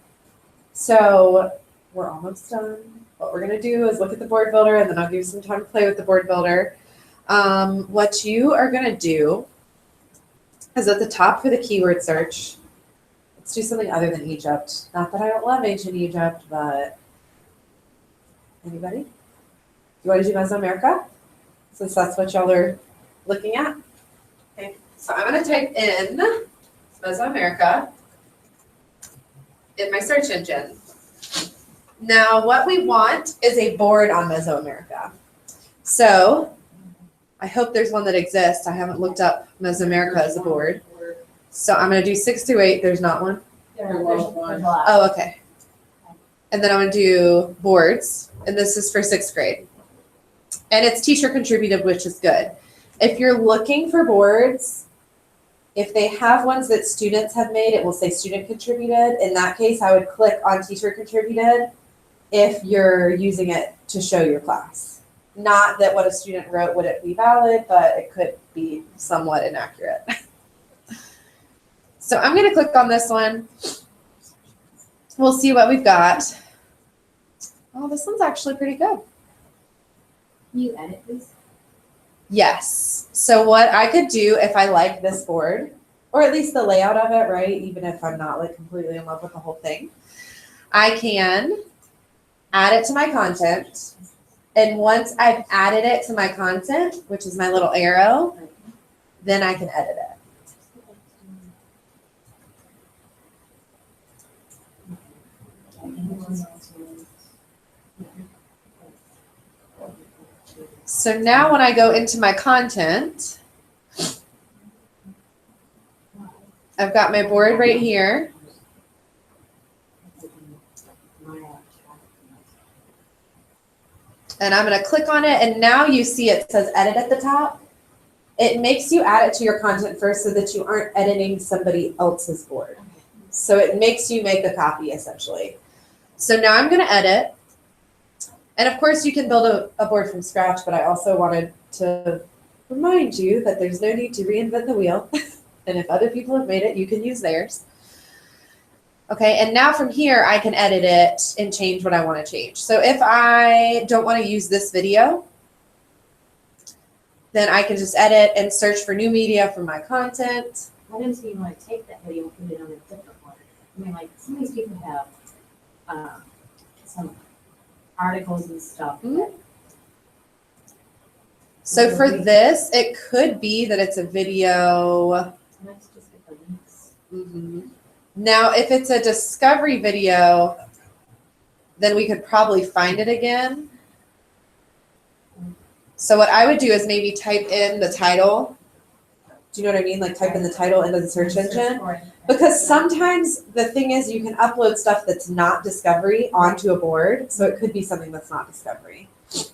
So we're almost done. What we're going to do is look at the Board Builder, and then I'll give you some time to play with the Board Builder. What you are going to do is at the top for the keyword search, let's do something other than Egypt. Not that I don't love ancient Egypt, but anybody? You want to do Mesoamerica? Since that's what y'all are looking at. Okay, so I'm going to type in Mesoamerica in my search engine. Now, what we want is a board on Mesoamerica. So I hope there's one that exists. I haven't looked up Mesoamerica as a board. So I'm going to do 6 through 8. There's not one. There's a lot. Oh, okay. And then I'm going to do boards. And this is for 6th grade. And it's teacher contributed, which is good. If you're looking for boards, if they have ones that students have made, it will say student contributed. In that case, I would click on teacher contributed if you're using it to show your class. Not that what a student wrote wouldn't be valid, but it could be somewhat inaccurate. So I'm going to click on this one. We'll see what we've got. Oh, this one's actually pretty good. Can you edit this? Yes. So what I could do if I like this board, or at least the layout of it, right? Even if I'm not like completely in love with the whole thing, I can add it to my content. And once I've added it to my content, which is my little arrow, then I can edit it. So now when I go into my content, I've got my board right here. And I'm gonna click on it, and now you see it says edit at the top. It makes you add it to your content first so that you aren't editing somebody else's board. So it makes you make a copy essentially. So now I'm gonna edit. And of course you can build a board from scratch, but I also wanted to remind you that there's no need to reinvent the wheel. And if other people have made it, you can use theirs. Okay, and now from here, I can edit it and change what I want to change. So if I don't want to use this video, then I can just edit and search for new media for my content. What if you want to take that video and put it on a different one? I mean, like, some of these people have, some articles and stuff. Mhm. So for this, it could be that it's a video. Let's just get the links. Mhm. Now, if it's a discovery video, then we could probably find it again. So what I would do is maybe type in the title. Do you know what I mean? Like type in the title into the search engine. Because sometimes the thing is you can upload stuff that's not discovery onto a board. So it could be something that's not discovery.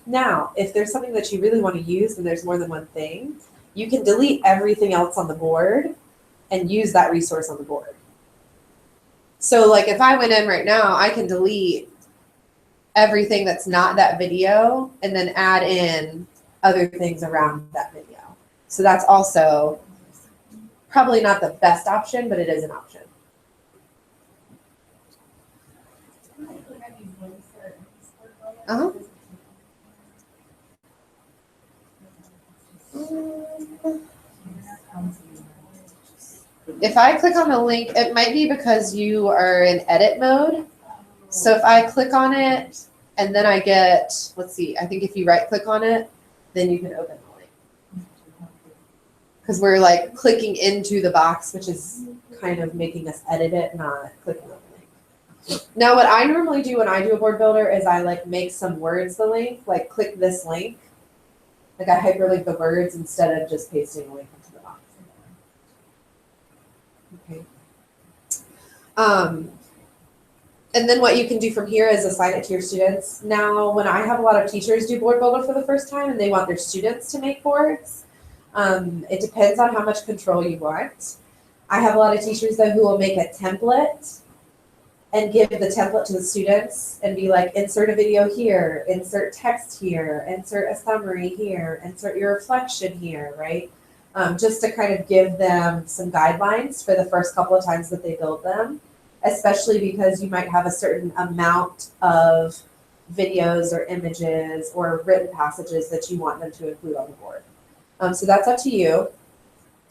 Now, if there's something that you really want to use and there's more than one thing, you can delete everything else on the board and use that resource on the board. So like if I went in right now, I can delete everything that's not that video and then add in other things around that video. So that's also probably not the best option, but it is an option. Uh-huh. If I click on the link, it might be because you are in edit mode. So if I click on it and then I get, let's see, I think if you right click on it, then you can open the link. Because we're like clicking into the box, which is kind of making us edit it, not clicking on the link. Now what I normally do when I do a board builder is I like make some words the link, like click this link. Like I hyperlink the words instead of just pasting a link into the box. Okay. And then what you can do from here is assign it to your students. Now, when I have a lot of teachers do Board Builder for the first time and they want their students to make boards, it depends on how much control you want. I have a lot of teachers though who will make a template and give the template to the students and be like, insert a video here, insert text here, insert a summary here, insert your reflection here, right? Just to kind of give them some guidelines for the first couple of times that they build them, especially because you might have a certain amount of videos or images or written passages that you want them to include on the board. So that's up to you.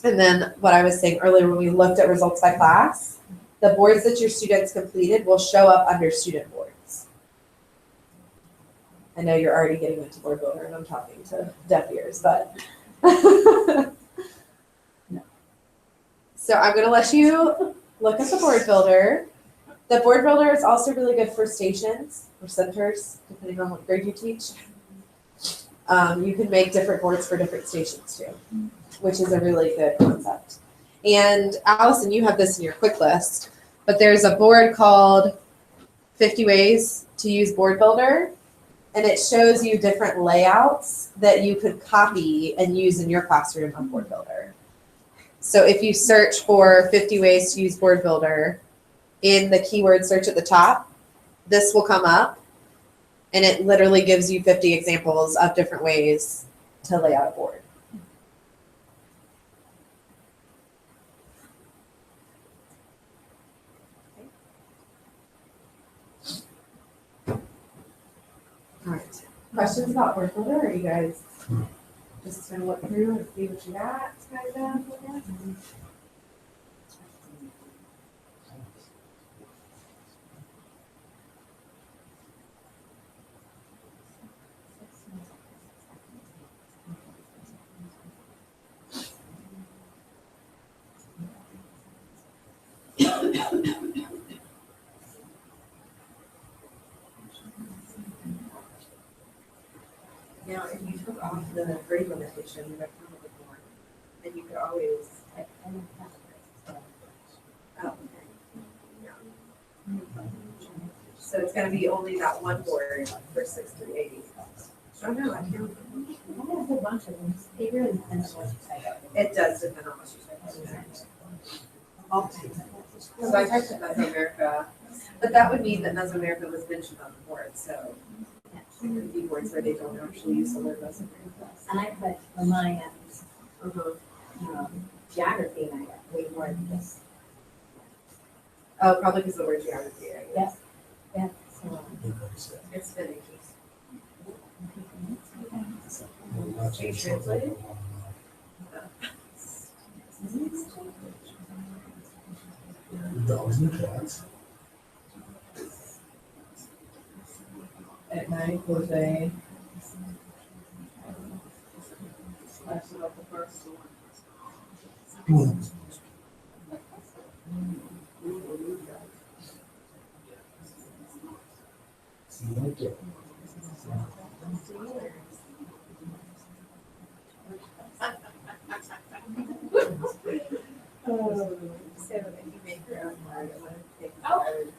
And then what I was saying earlier when we looked at results by class, the boards that your students completed will show up under student boards. I know you're already getting into Board Builder and I'm talking to deaf ears, but. So I'm gonna let you look at the Board Builder. The Board Builder is also really good for stations or centers, depending on what grade you teach. You can make different boards for different stations too, which is a really good concept. And Allison, you have this in your quick list, but there's a board called 50 Ways to Use Board Builder, and it shows you different layouts that you could copy and use in your classroom on Board Builder. So if you search for 50 ways to use Board Builder in the keyword search at the top, this will come up, and it literally gives you 50 examples of different ways to lay out a board. All right. Questions about Board Builder? Or are you guys just gonna look through and see what you got? Now, if you took off the grade limitation, you might come up with more, and you could always. Oh, okay. Yeah. So it's gonna be only that one board for 6 through 80. I don't know, I can't. I have a whole bunch of them. It really depends on what you type out. It does depend on what you type. I'll take that. So I typed in Mesoamerica, but that would mean that Mesoamerica was mentioned on the board, so there could be boards where they don't actually use the word Mesoamerica. And I put for mine, Uh-huh. geography, and I got way more than this. Oh, probably because the word geography, I guess. Yeah, so. It's finicky. Are you translated? Dogs and cats. At night, Jose. That's about the first one. See you later. So if you make your own word, I want to take the word.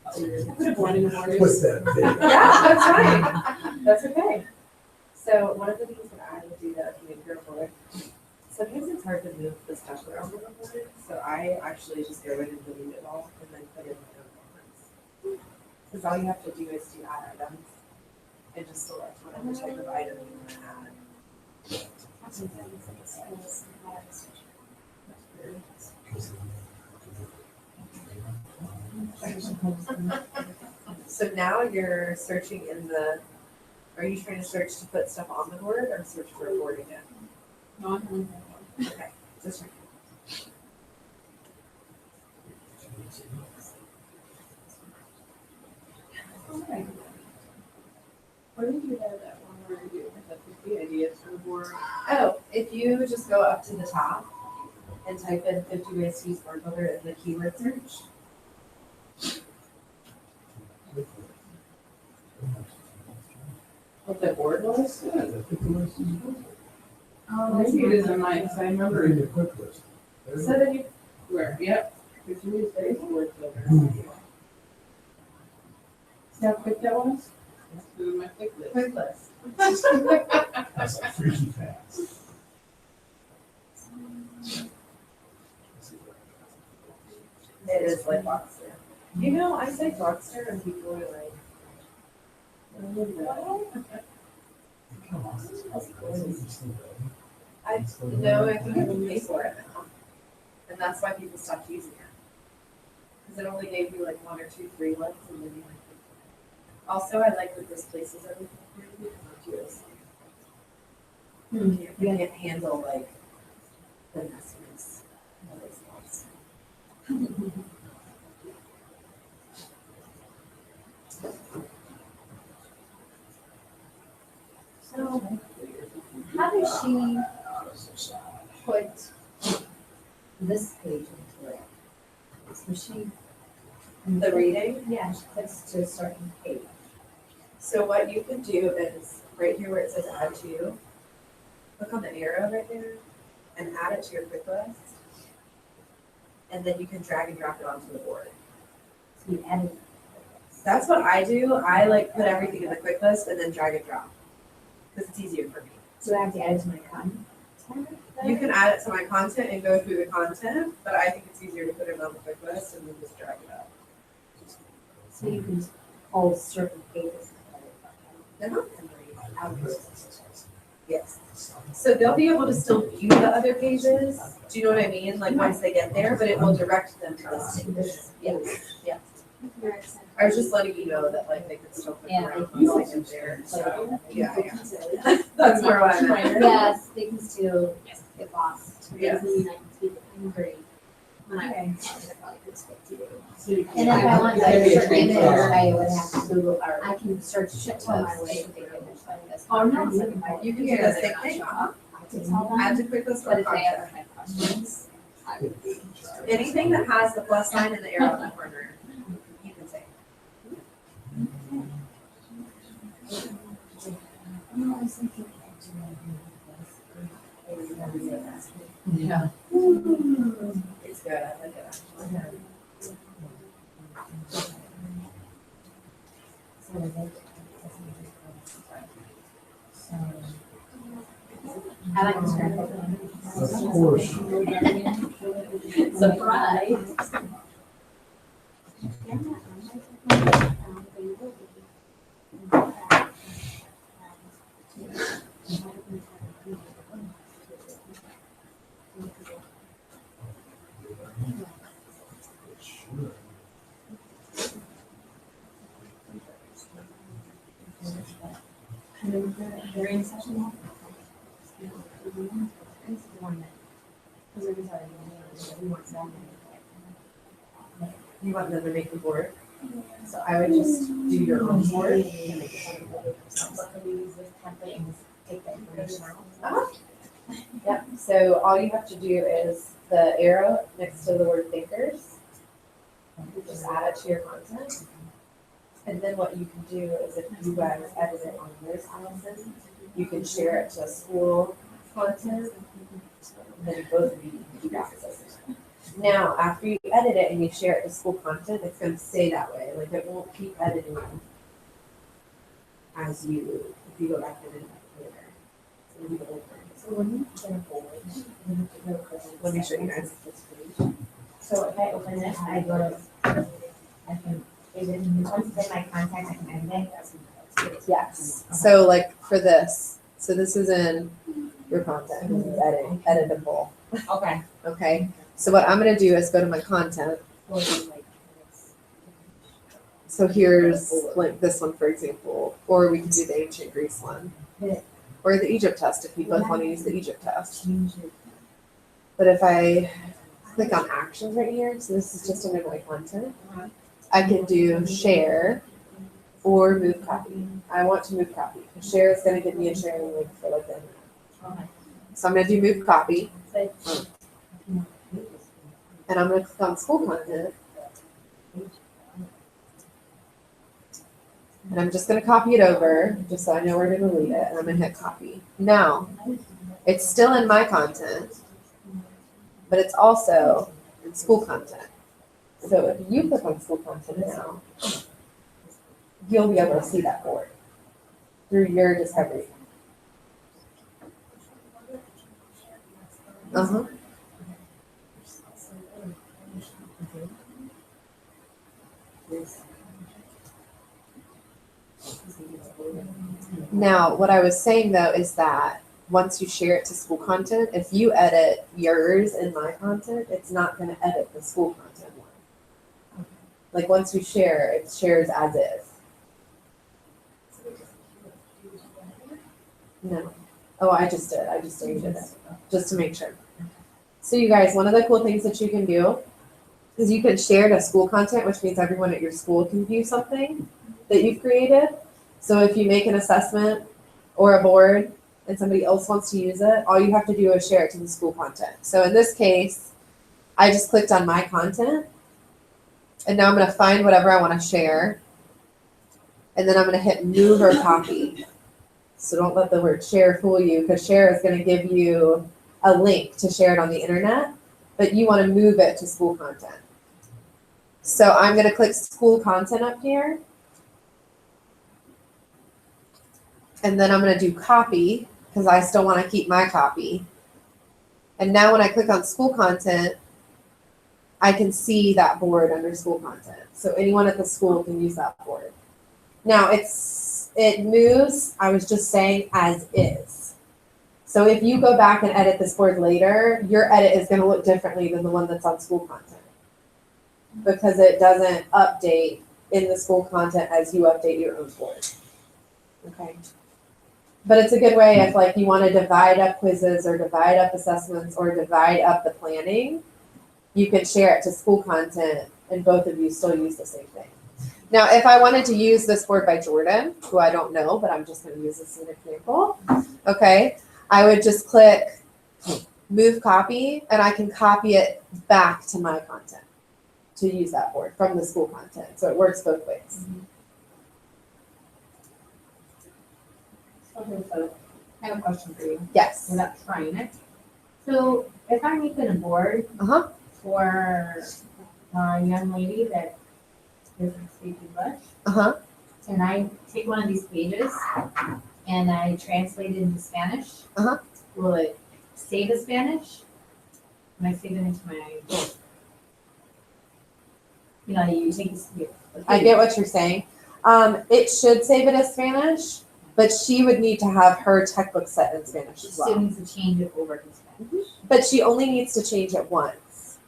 I could have won in the morning. What's that? Yeah, that's fine. That's okay. So one of the things that I would do that if you make your own word, sometimes it's hard to move the stuff around on the board, so I actually just go in and delete it all and then put in my own comments. Because all you have to do is do add items and just select whatever type of item you want to add. So now you're searching in the, are you trying to search to put stuff on the board or search for a board again? Okay, just right. Where did you have that one where you had 50 ideas for the board? Oh, if you just go up to the top and type in 50 ways to use word builder in the keyword search. What the board was? Oh, Maybe it is in mine, because I remember In the quick list. So then you, where, yep. If you use the board builder. See how quick that was? That's through my quick list. quick list. That's like freaky fast. It is like Voxer. You know, I say Voxer and people are like, Come on. I know, I think I can pay for it now. And that's why people stopped using it. Because it only gave you like one or two free ones and then you like. Also, I like that this places everything for you. You can't handle like the messiness of this lots. So, how does she put this page into it? So she, The reading. yeah, she clicks to a certain page. So what you can do is right here where it says add to, click on the arrow right there and add it to your quick list. And then you can drag and drop it onto the board. So you add it. That's what I do. I like put everything in the quick list and then drag and drop. Because it's easier for me. So I have to add it to my content? You can add it to my content and go through the content, but I think it's easier to put it on the quick list and then just drag it up. So you can hold certain pages. Then I'll read out. Yes. So they'll be able to still view the other pages. Do you know what I mean? Like once they get there, but it will direct them to this page. Yes, yes. I was just letting you know that like they could still click Yeah, around they once they get there. So, yeah, yeah. That's where I'm at. Yes, they can still get lost. Yes. Great. When I probably could skip to. So you And if I want Is there to a search image, transfer? I would have to Google, or I can search shit ton my way to take image like this. Oh, no. You can do the same thing, add to quick list But or if they ever content. have questions, I would. Anything that has the plus sign and the arrow in the corner, you can say. Yeah. It's good, I like it actually. I like the scrapbook. Of course. Surprise. During session. You want them to make the board? So I would just do your own board and make it. So can we use this template and just take the information out? Yep, so all you have to do is the arrow next to the word thinkers. You just add it to your content. And then what you can do is if you guys edit it on yours, Allison, you can share it to school content. And then both of you can do access it. Now, after you edit it and you share it to school content, it's going to stay that way. Like it won't keep editing as you, if you go back and edit it later. So it'll be the old one. So when you get a board, you have to go click. Let me show you guys. So if I open this, I go to, I can, is it, once it's in my contacts, I can edit it? Yes. So like for this, so this is in your content, this is editable. Okay. Okay. So what I'm gonna do is go to my content. So here's like this one, for example, or we can do the ancient Greece one. Or the Egypt test if you both want to use the Egypt test. But if I click on actions right here, so this is just under my content, I can do share or move copy. I want to move copy. Share is going to give me a sharing link for like the internet. So I'm going to do move copy. And I'm going to click on school content. And I'm just going to copy it over, just so I know where to delete it, and I'm going to hit copy. Now, it's still in my content, but it's also in school content. So if you click on school content now, you'll be able to see that board through your discovery. Uh-huh. Now, what I was saying though is that once you share it to school content, if you edit yours in my content, it's not going to edit the school content one. Like once you share, it shares as is. No. Oh, I just did. I just deleted it just to make sure. So you guys, one of the cool things that you can do is you can share to school content, which means everyone at your school can view something that you've created. So if you make an assessment or a board and somebody else wants to use it, all you have to do is share it to the school content. So in this case, I just clicked on my content, and now I'm going to find whatever I want to share, and then I'm going to hit move or copy. So don't let the word share fool you, because share is going to give you a link to share it on the internet, but you want to move it to school content. So I'm going to click school content up here. And then I'm going to do copy because I still want to keep my copy. And now when I click on school content, I can see that board under school content. So anyone at the school can use that board. Now it moves, I was just saying, as is. So if you go back and edit this board later, your edit is going to look differently than the one that's on school content, because it doesn't update in the school content as you update your own board. Okay. But it's a good way if like you want to divide up quizzes or divide up assessments or divide up the planning, you can share it to school content and both of you still use the same thing. Now, if I wanted to use this board by Jordan, who I don't know, but I'm just going to use this as an example, okay, I would just click move copy and I can copy it back to my content to use that board from the school content. So it works both ways. Okay, so I have a question for you. Yes. Without trying it. So if I'm making a board Uh-huh. for a young lady that doesn't speak English, Uh-huh. and I take one of these pages and I translate it into Spanish. Uh-huh. will it save as Spanish? When I save it into my book? You know, you take this. I get what you're saying. It should save it as Spanish, but she would need to have her textbook set in Spanish as well. Students to change it over to Spanish. But she only needs to change it once.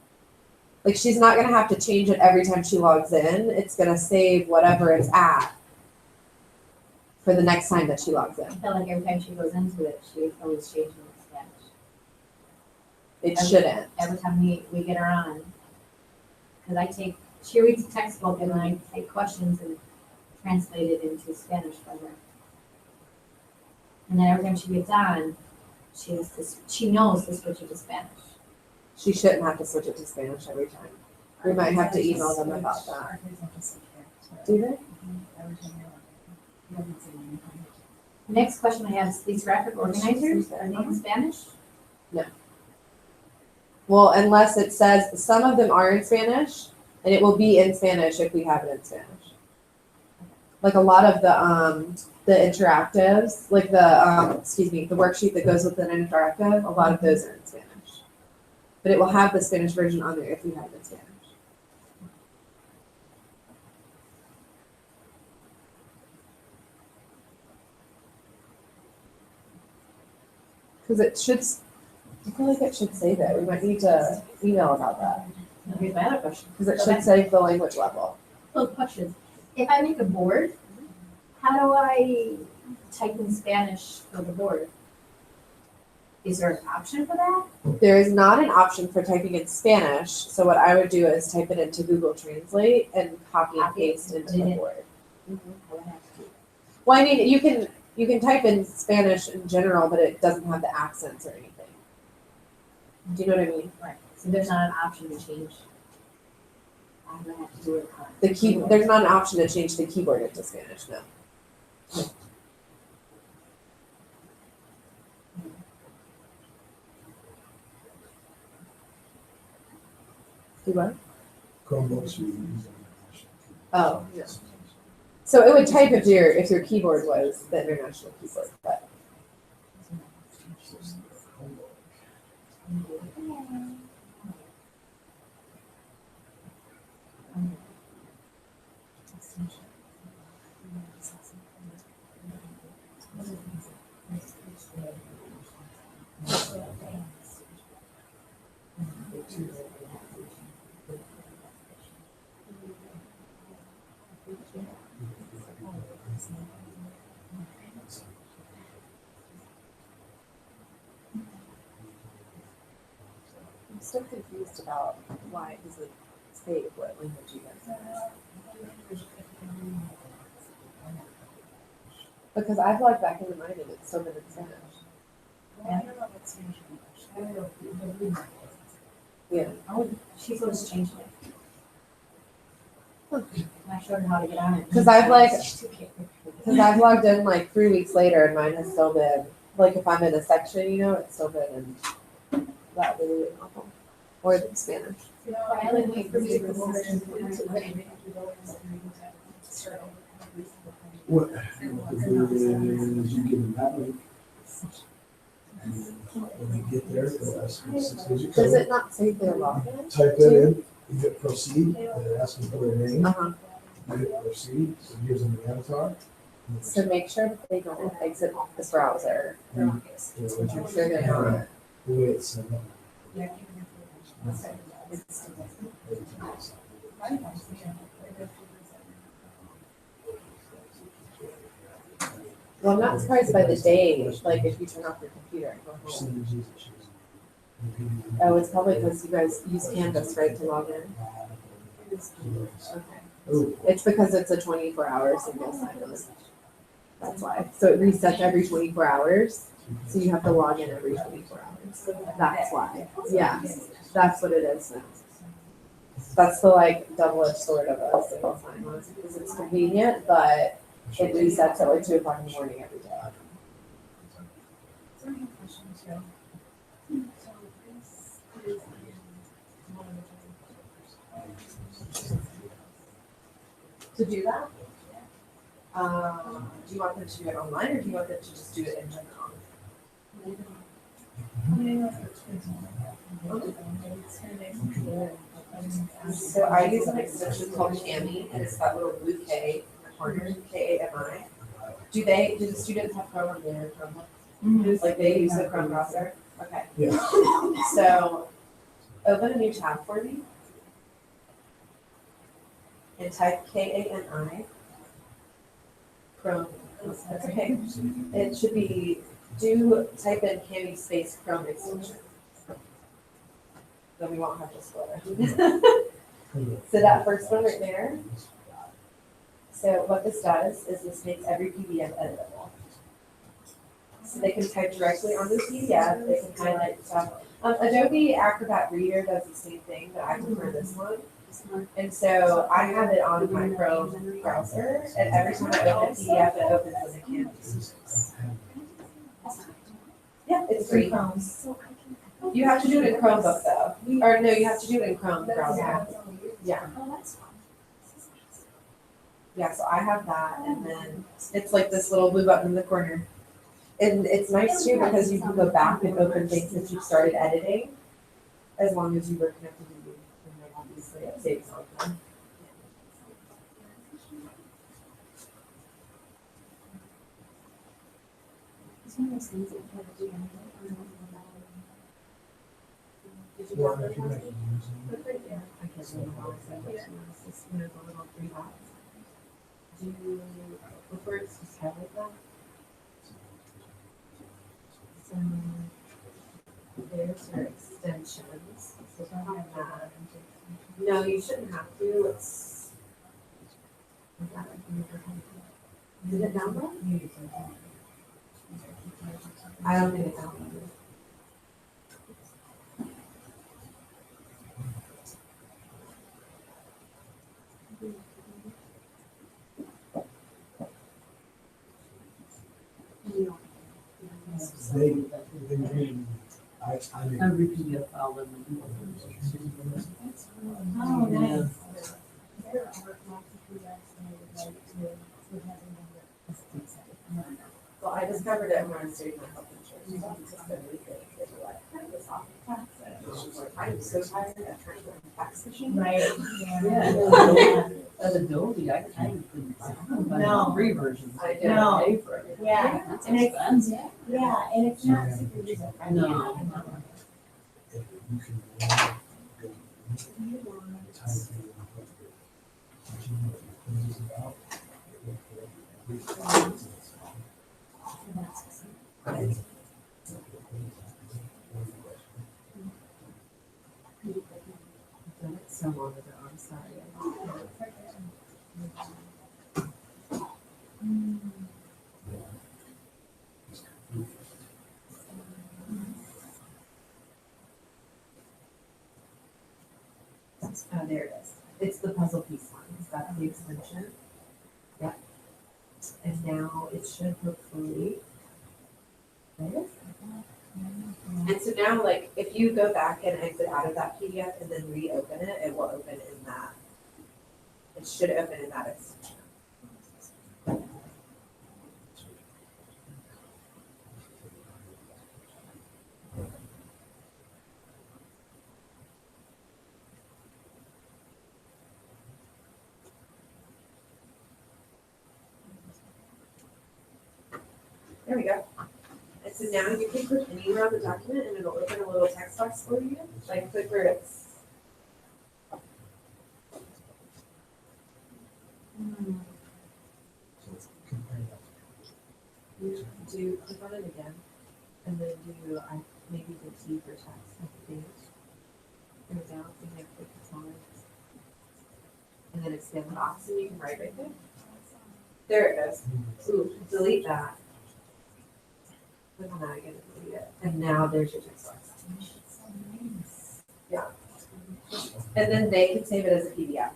Like she's not gonna have to change it every time she logs in. It's gonna save whatever it's at for the next time that she logs I in. feel like every time she goes into it, she always changes it to Spanish. It shouldn't. Every time we get her on. Because she reads the textbook and then I take questions and translate it into Spanish for her. And then every time she gets on, she knows to switch it to Spanish. She shouldn't have to switch it to Spanish every time. We might have to email them about that. Do they? Next question I have is these graphic organizers, are they in Spanish? Well, unless it says, some of them are in Spanish, and it will be in Spanish if we have it in Spanish. Like a lot of the interactives, like the worksheet that goes with an interactive, a lot of those are in Spanish. But it will have the Spanish version on there if we have it in Spanish. Because it should, I feel like it should say that. We might need to email about that. Here's my other question. Because it should say the language level. Well, questions. If I make a board, how do I type in Spanish for the board? Is there an option for that? There is not an option for typing in Spanish, so what I would do is type it into Google Translate and copy and paste into the board. I would have to. Well, I mean, you can type in Spanish in general, but it doesn't have the accents or anything. Do you know what I mean? Right. So there's not an option to change. I'm gonna have to do it. There's not an option to change the keyboard into Spanish, no. Do what? Chromebooks, we use international. Oh, yeah. So it would type if your keyboard was the international keyboard, but I'm still confused about why it doesn't say what language you guys are. Because I've logged back into mine and it's still been in Spanish. Yeah. She's always changing it. And I showed her how to get on it. Because I've logged in like 3 weeks later and mine has still been, like if I'm in a section, it's still been in that really awful. Or in Spanish. I only wait for me to go over and What you do is you give them that link. And when they get there, they'll ask you 6-digit Does code. it not say their login? Type that in, you hit proceed, they're asking for their name, Uh-huh. you hit proceed, so it gives them the avatar. So make sure that they don't exit off the browser. And, Make sure they're not. the way it's set up. Well, I'm not surprised by the day, like if you turn off your computer and go home. Percentages it shows. Oh, it's probably because you guys use Canvas, right, to log in? Okay. Oh, It's because it's a 24-hour single sign-on. That's why. So it resets every 24 hours. So you have to log in every 24 hours. That's why. Yeah, that's what it is now. That's the like double-edged sword of a single sign-on because it's convenient, but it resets at like 2 o'clock in the morning every day. To do that? Do you want them to do it online or do you want them to just do it in general? So I use an extension called Kami, and it's that little blue K in the corner, Kami. Do the students have Chrome on their Chromebook? Like they use the Chrome browser? Okay. Yeah. So open a new tab for me. And type Kami. Chrome. That's okay. It should be, type in Kami space Chrome extension. Then we won't have to scroll. So that first one right there. So what this does is this makes every PDF editable. So they can type directly on the PDF, they can highlight stuff. Adobe Acrobat Reader does the same thing, but I prefer this one. And so I have it on my Chrome browser, and every time I open a PDF, it opens as a Canvas. Yeah, it's free. You have to do it in Chromebook though, or no, you have to do it in Chrome browser. Yeah. Yeah, so I have that, and then it's like this little blue button in the corner. And it's nice too because you can go back and open things that you started editing, as long as you were connected to you. And then obviously it saves all of them. Did you Well, download if you're it? not using Look right there. I can't remember how it's set. It's just, the little three dots. Do you prefer it to just have like that? So there's your extensions. So try that. No, you shouldn't have to. It's. Did it download? I don't think it downloaded. they read, I mean. Every PDF file that we do. Oh, nice. Well, I discovered it when I was doing my health insurance. It's just been really good. They were like, "Turn this off." I'm so tired of trying to run a fax machine. Right, Yeah. As Adobe, I couldn't. No. Free versions. I do. No. Pay for it. yeah, That's and it's, expensive. yeah, and it's not super user friendly. No. If you can go type in what your quiz is about, it will correct everything. I've done it so long ago, I'm sorry. Oh, there it is. It's the puzzle piece one. That's the extension. Yeah. And now it should hopefully. There it is. And so now, like, if you go back and exit out of that PDF and then reopen it, it will open in that. It should open in that extension. There we go. And so now you can click anywhere on the document and it'll open a little text box for you. Like click where it's. So it's compare that. You do click on it again, and then do maybe the T for text. I think. There we go. And then click the time. And then expand the box, and you can write right there. There it goes. Ooh, delete that. Click on that again and delete it. And now there's your text box. Yeah. And then they can save it as a PDF.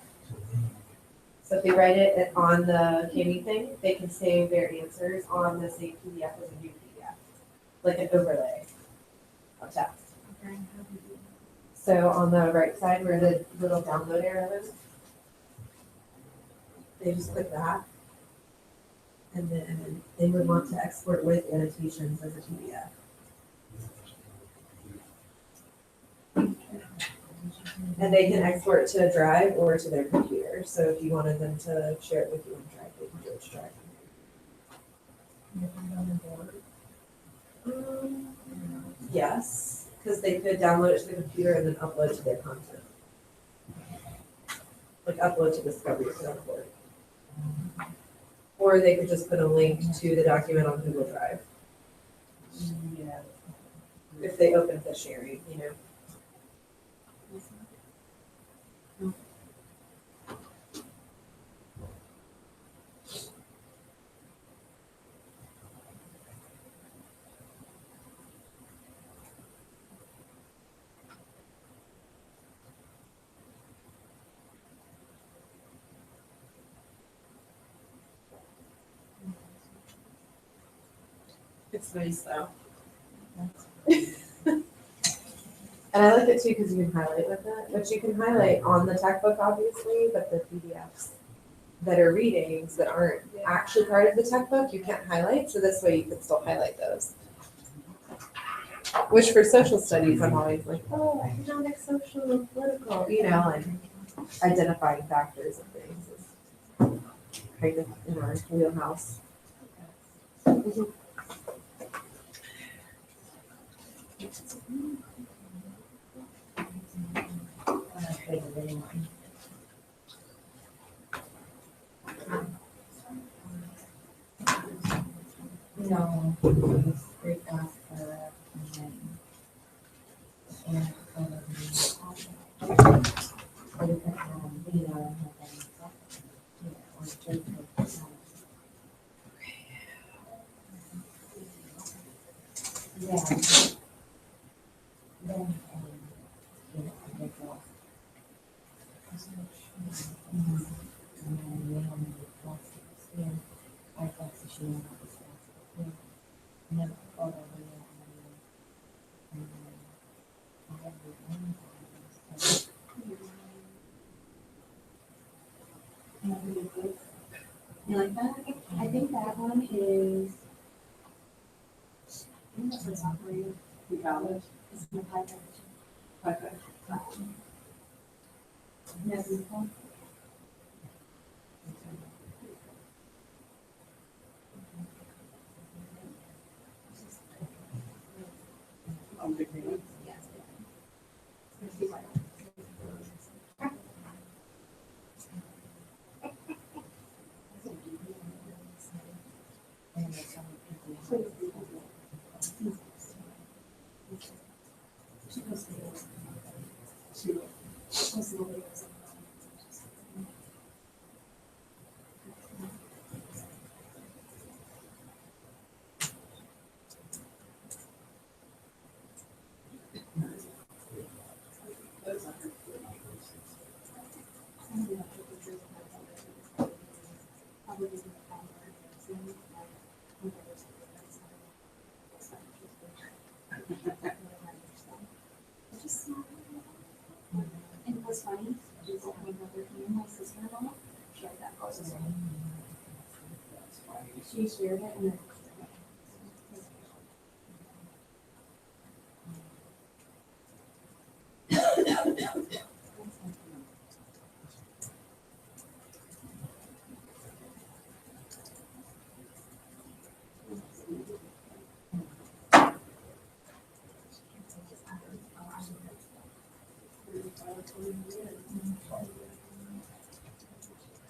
So if they write it on the Kami thing, they can save their answers on the same PDF as a new PDF, like an overlay of text. So on the right side where the little download arrow is, they just click that. And then they would want to export with annotations as a PDF. And they can export to a drive or to their computer. So if you wanted them to share it with you on drive, they can do it to drive. Yes, because they could download it to the computer and then upload to their content. Like upload to Discovery to upload. Or they could just put a link to the document on Google Drive Yeah. if they open the sharing, you know. It's nice though. And I like it too because you can highlight with it, which you can highlight on the textbook obviously, but the PDFs that are readings that aren't actually part of the textbook, you can't highlight, so this way you can still highlight those. Which for social studies, I'm always like, oh, economic, social, political, you know, and identifying factors of things is kind of in our wheelhouse. No, it's great gospel and or you can video and have them on Facebook. Yeah. Then, you know, they go. And then we have the classes here. Our classes, she knows the classes here. And then photo video and then I have the own classes. You like that? I think that one is. I think that's what's operating. You got it? It's in the pipeline. Okay. Yeah, beautiful. I'm big fan. And there's so many people. And what's funny is that my brother and my sister-in-law shared that post as well. She shared it and then.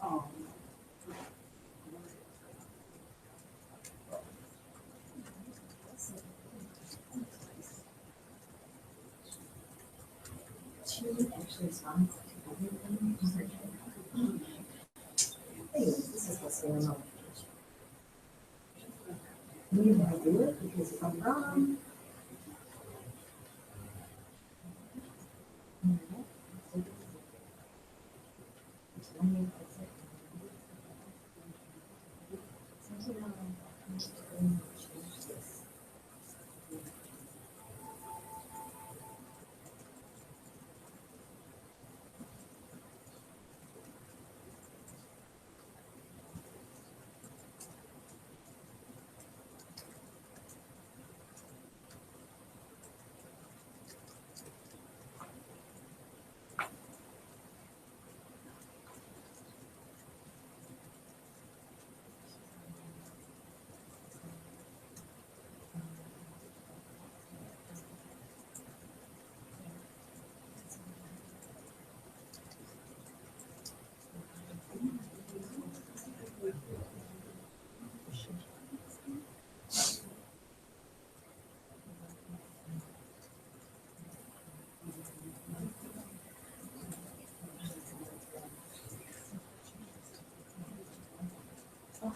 Oh. She actually responds to everything. Hey, this is what's going on. You want to do it because if I'm wrong.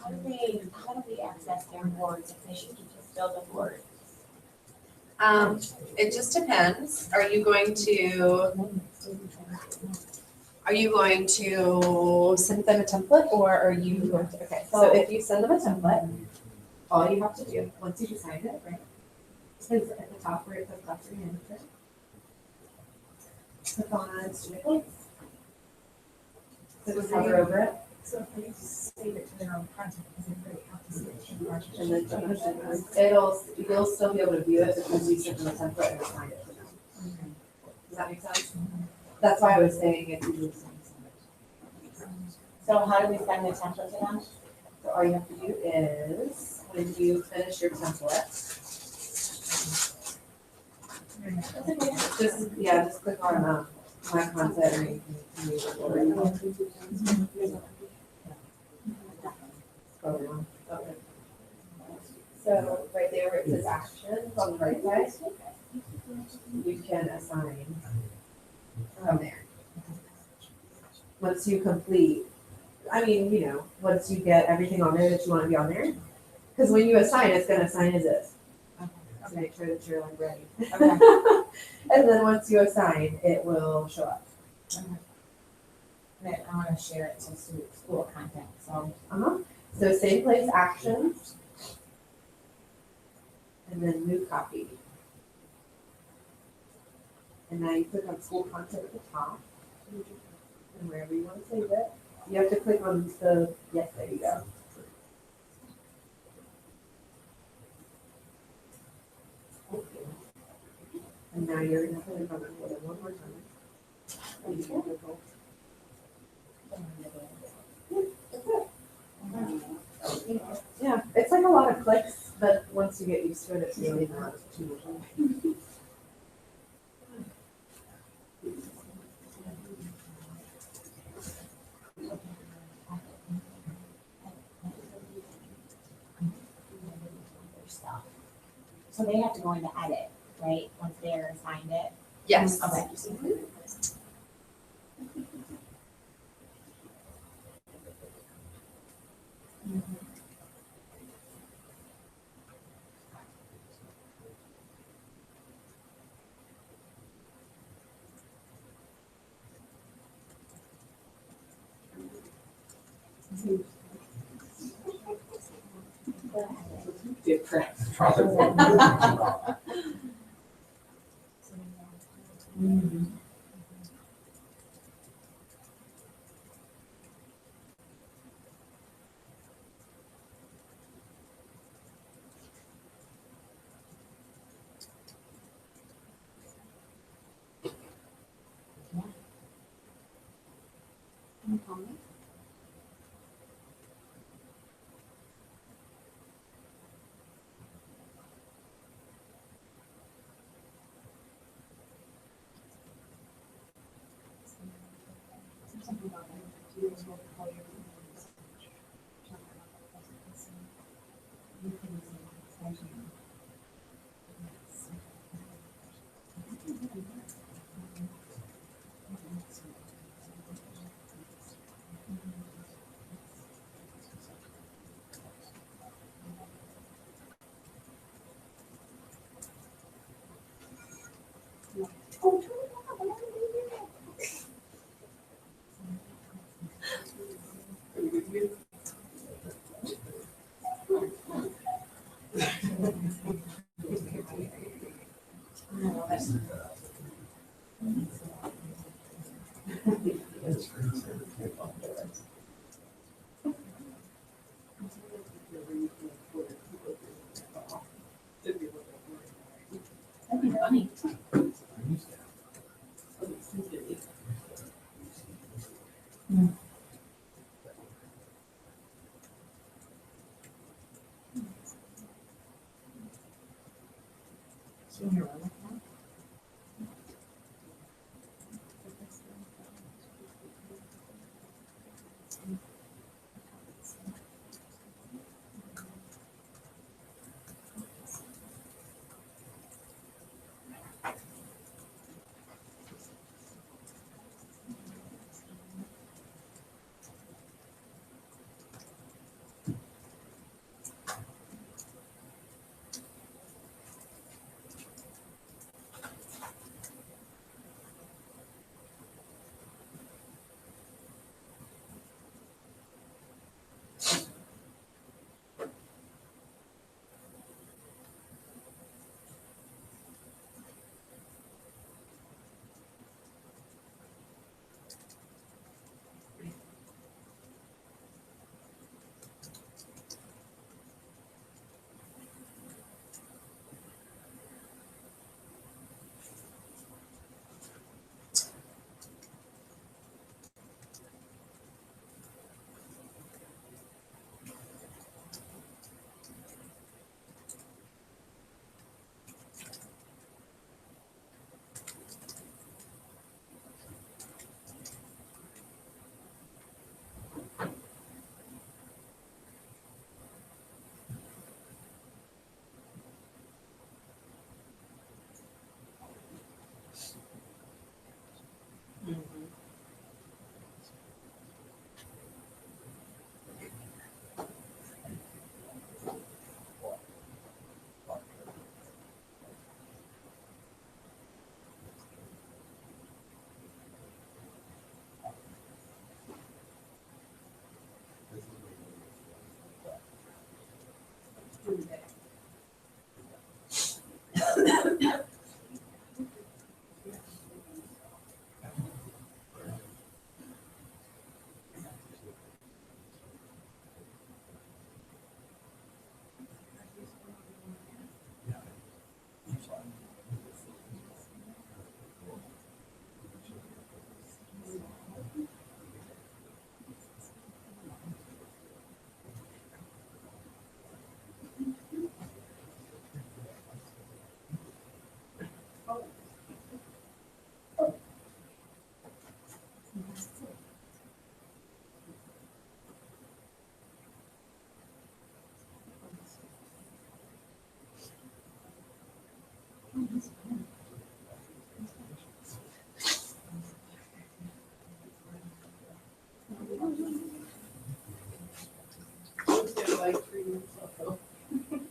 how do we access their boards if they should just build a board? It just depends. Are you going to send them a template or are you going to, okay, so if you send them a template, all you have to do, once you've signed it, right? Is at the top where it says classroom manager. Click on student voice. So just hover over it. So if they save it to their own content, is it great how to see it in March? And then you'll still be able to view it because you sent them a template and assigned it to them. Does that make sense? That's why I was saying if you do So how do we send the template to them? so all you have to do is when you finish your template, just click on my content and you can use it already. Scroll down. Okay. So right there where it says actions on the right side, you can assign from there. Once you complete, once you get everything on there that you want to be on there, because when you assign, it's going to assign as is. To make sure that you're like ready. Okay. And then once you assign, it will show up. That I wanna share it to school content, so. So same place actions. And then new copy. And now you click on school content at the top. And wherever you want to save it, you have to click on the, yes, there you go. And now you're gonna click on it one more time. Yeah, it's like a lot of clicks, but once you get used to it, it's really not too much. So they have to go into edit, right, once they're assigned it? Yes. Okay. That'd be funny. Like 3 minutes ago. And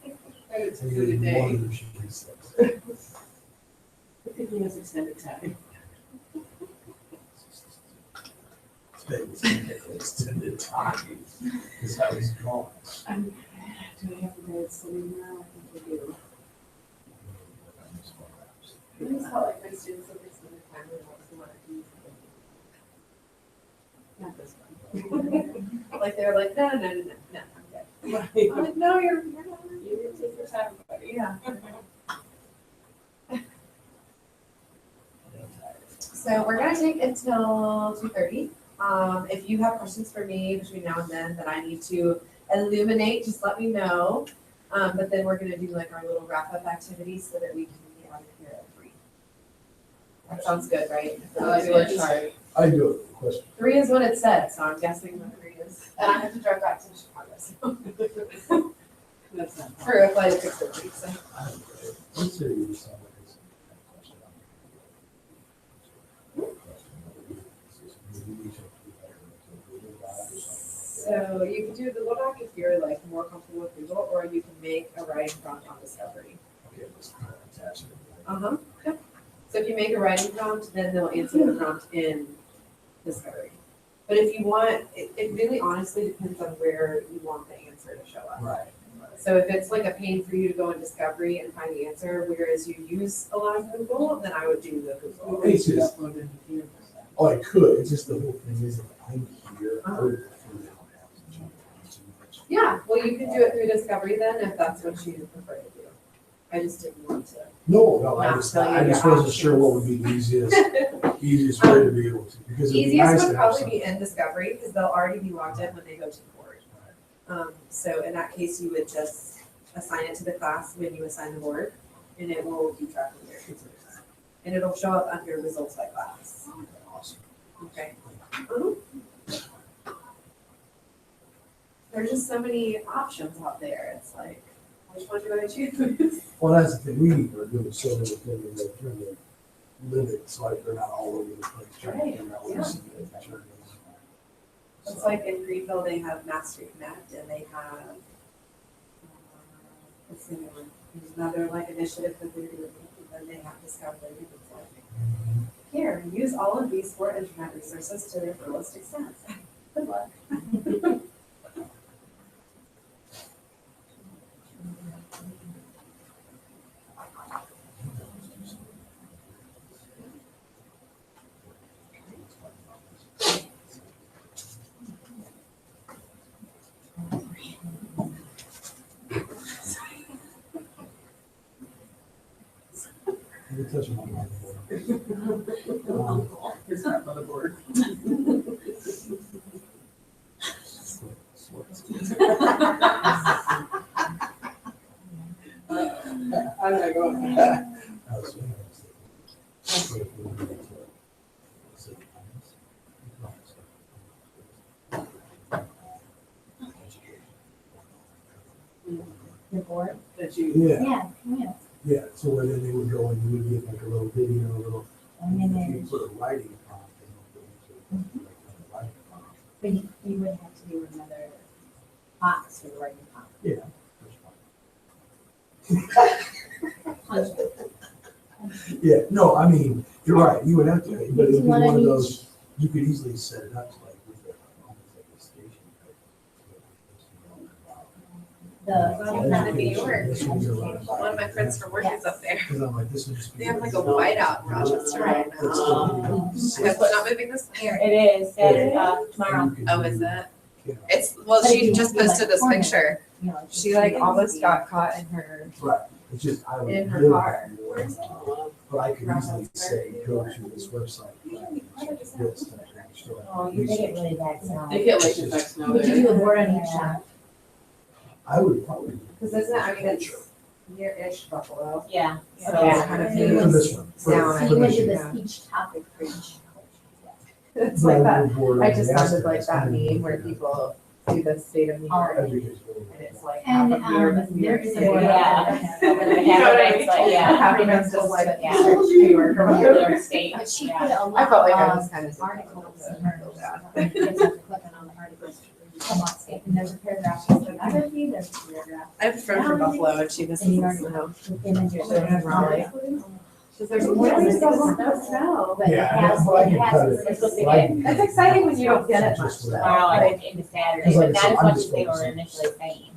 it's And good a then day. one of them should be six. If he has extended time. Today was extended time, because I was gone. Do I have to go swimming now? I think we do. I just felt like my students have extended time and what's the one I use. Not this one. Like they're like, no, I'm good. I'm like, no, you're not. You didn't take your time, buddy. Yeah. So we're gonna take until 2:30. If you have questions for me between now and then that I need to illuminate, just let me know. But then we're gonna do like our little wrap-up activity so that we can get out of here at 3. That sounds good, right? I like it. I do have a question. 3 is what it said, so I'm guessing what 3 is. And I have to drive back to Chicago, so. That's not. For a flight at 6:30, so. I'm serious. So you can do the Google Doc if you're like more comfortable with Google, or you can make a writing prompt on Discovery. Okay, let's attach it. Uh-huh. Yep. So if you make a writing prompt, then they'll answer the prompt in Discovery. But if you want, it really honestly depends on where you want the answer to show up. Right. So if it's like a pain for you to go in Discovery and find the answer, whereas you use a lot of Google, then I would do the Google. It's just, oh, I could, it's just the whole thing is, if I'm here, I would prefer to not have to jump around too much. Yeah, well, you can do it through Discovery then, if that's what you prefer to do. I just didn't want to. No, I Not just, tell you I just your wasn't sure what would be the easiest way to be able to, because it'd be nice Easiest to would have probably something. be in Discovery, because they'll already be logged in when they go to the board. So in that case, you would just assign it to the class when you assign the board, and it will keep track of your answers. And it'll show up under results by class. Awesome. Okay. There's just so many options out there. It's like, which one do I choose? Well, that's the thing, we are doing so many things, they're trying to limit, so like they're not all over the place, trying to figure out what Right, to see the journeys. It's like in Greenville, they have Mastery Connect, and they have, what's the other one? There's another like initiative that they're doing, and then they have Discovery. It's like, here, use all of these 4 internet resources to their fullest extent. Good luck. You can touch them on my board. Here's that motherboard. I'm not going. The board? That you. Yeah, Yeah. yeah, so where then they would go and you would get like a little video, a little, And if then you there's, put a writing prompt, then they'll go into like a writing prompt. but you would have to do another box for the writing prompt. Yeah. Yeah, no, I mean, you're right, you would have to, but it'd be one of those, you could easily set it up to like with the, almost like a station. Not in New York. One of my friends from work is up there. Because I'm like, this would just be. They have like a whiteout in Rochester right now. Guess what, not moving this year? It is, tomorrow. Oh, is it? It's, well, she just posted this picture. You know, She like almost got caught in her, Right, it's just, I would. in her live car. there, But I could easily say, go to this website. This, to make sure. Oh, you get it really bad now. They get like effects now. Would you do a board on each side? I would probably. Because isn't it, I mean, it's near-ish Buffalo. Yeah. So Okay. it's kind of For this one, down. So I you would think, do yeah. this each topic for each. It's like that. Board I on just the sounded like aspects, that and meme where people do the state of New York, educate's really- and it's like half And of New York is New there York is a City. board. Yeah. You know what I mean? But yeah. Half of it's just like Yeah. New York or New whatever. York State. But she Yeah. put a lot I felt like I of was kind of articles in hers. hers. You guys have to click on the articles to come on stage. And there's a paragraph for photography, there's a paragraph I have a friend from Buffalo, and she was And you in already snow. with images. She lives in Raleigh. She's like, There's "Where more do than you go this on stuff. the snow?" But it Yeah, has, well, I it can has. cut it. it's supposed to Well, I get- can- It's exciting when you don't get it much Just though. Wow, Like, like into Saturday, Because like but I that said, is I'm what just they were focusing. initially saying.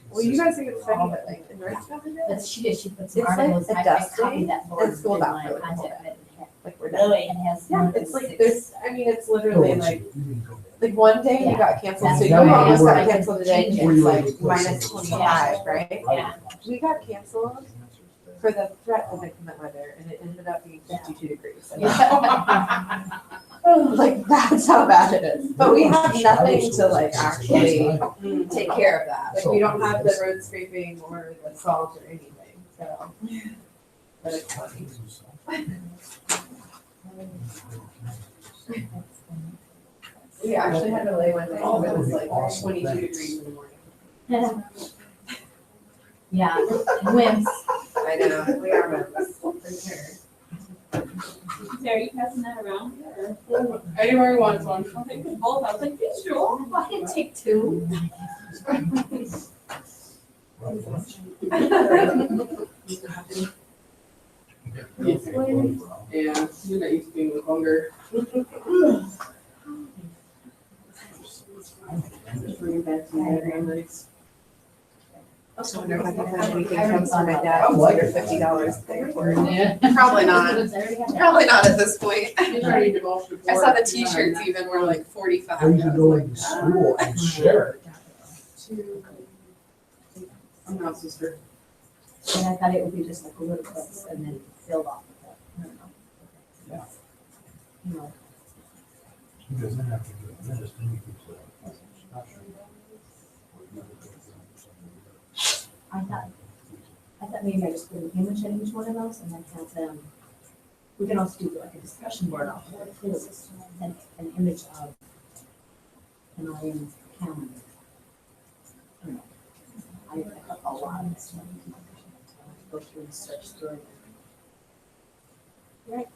well, you guys are gonna study it like in Northville, But she did, she put some It's like articles, a I dust copied day that board. and school's in out my for like a whole content, but it had- like we're done. Really? It has. Yeah, more it's than like six. there's. I mean, it's literally like one day you Yeah. got canceled, so That's you right. almost got Yeah. canceled today. Change And it. it's like minus 25, right? Yeah. We got canceled for the threat of inclement weather, and it ended up being 52 degrees. And like that's how bad it is. But we have nothing to like actually take care of that. Like we don't have the road scraping or the salt or anything. So, but it's funny. We actually had to lay one day. Oh, that It was would be like awesome. 22 Thanks. degrees in the morning. Yeah, wimps. I know, we are members, for sure. Are you passing that around? Anywhere wants one. I think both, I was like, yeah, sure. I can take two. Yeah, you're not used to being with longer. Bring it back to my families. I also wonder if I can find anything from some of my dad, it's under $50 to pay for it. Yeah. Probably not, probably not at this point. He's already divulged I saw the t-shirts even were like 45. I used to I was go like, into school and share it. I'm not sister. And I thought it would be just like a little clips and then filled off with it. I don't know. Yeah. You know, Because then after you do it, just then you can say, I thought maybe I just put an image in each one of those and then have them, we can also do like a discussion board off of it too. And an image of an audience calendar. I don't know. I put a lot of this one. Go through and search through it. Right.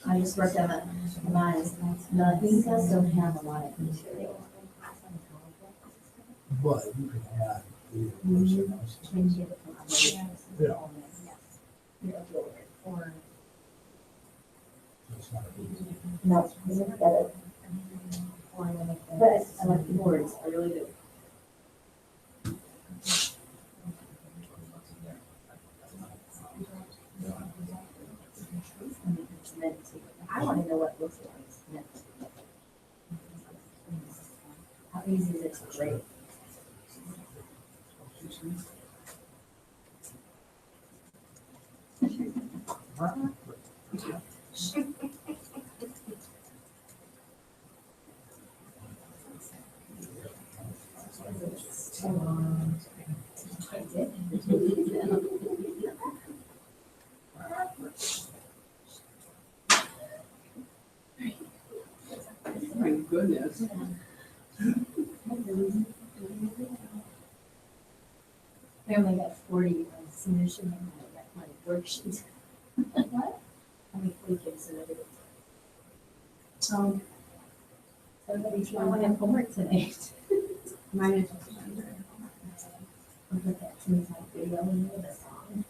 I just worked on it. Mine, the things that don't have a lot of material. but you can add the person else. Change it from other. Yeah. You're a builder, or, It's not a big- no, you look at it. But I like the boards, I really do. I want to know what it looks like. How easy is it to grade? My goodness. I only got 40 seniors in my worksheet. What? I mean, 40 kids in it. Everybody's going to have homework tonight. Mine is. I'll put that to me like video and the song.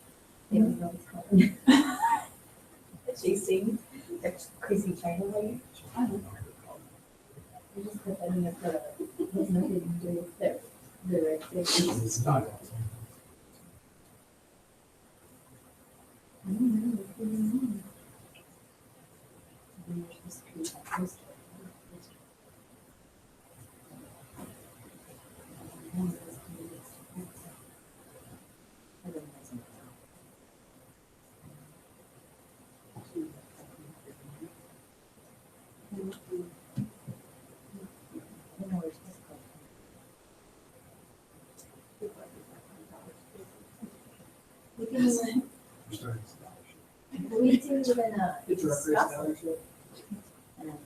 They don't know what's going. She sings that crazy China lady. You just put that in there for it has nothing to do with their activities. It's not. I don't know what's going on. Then there's this piece I posted. We do even It's discuss reference it. scholarship. And then-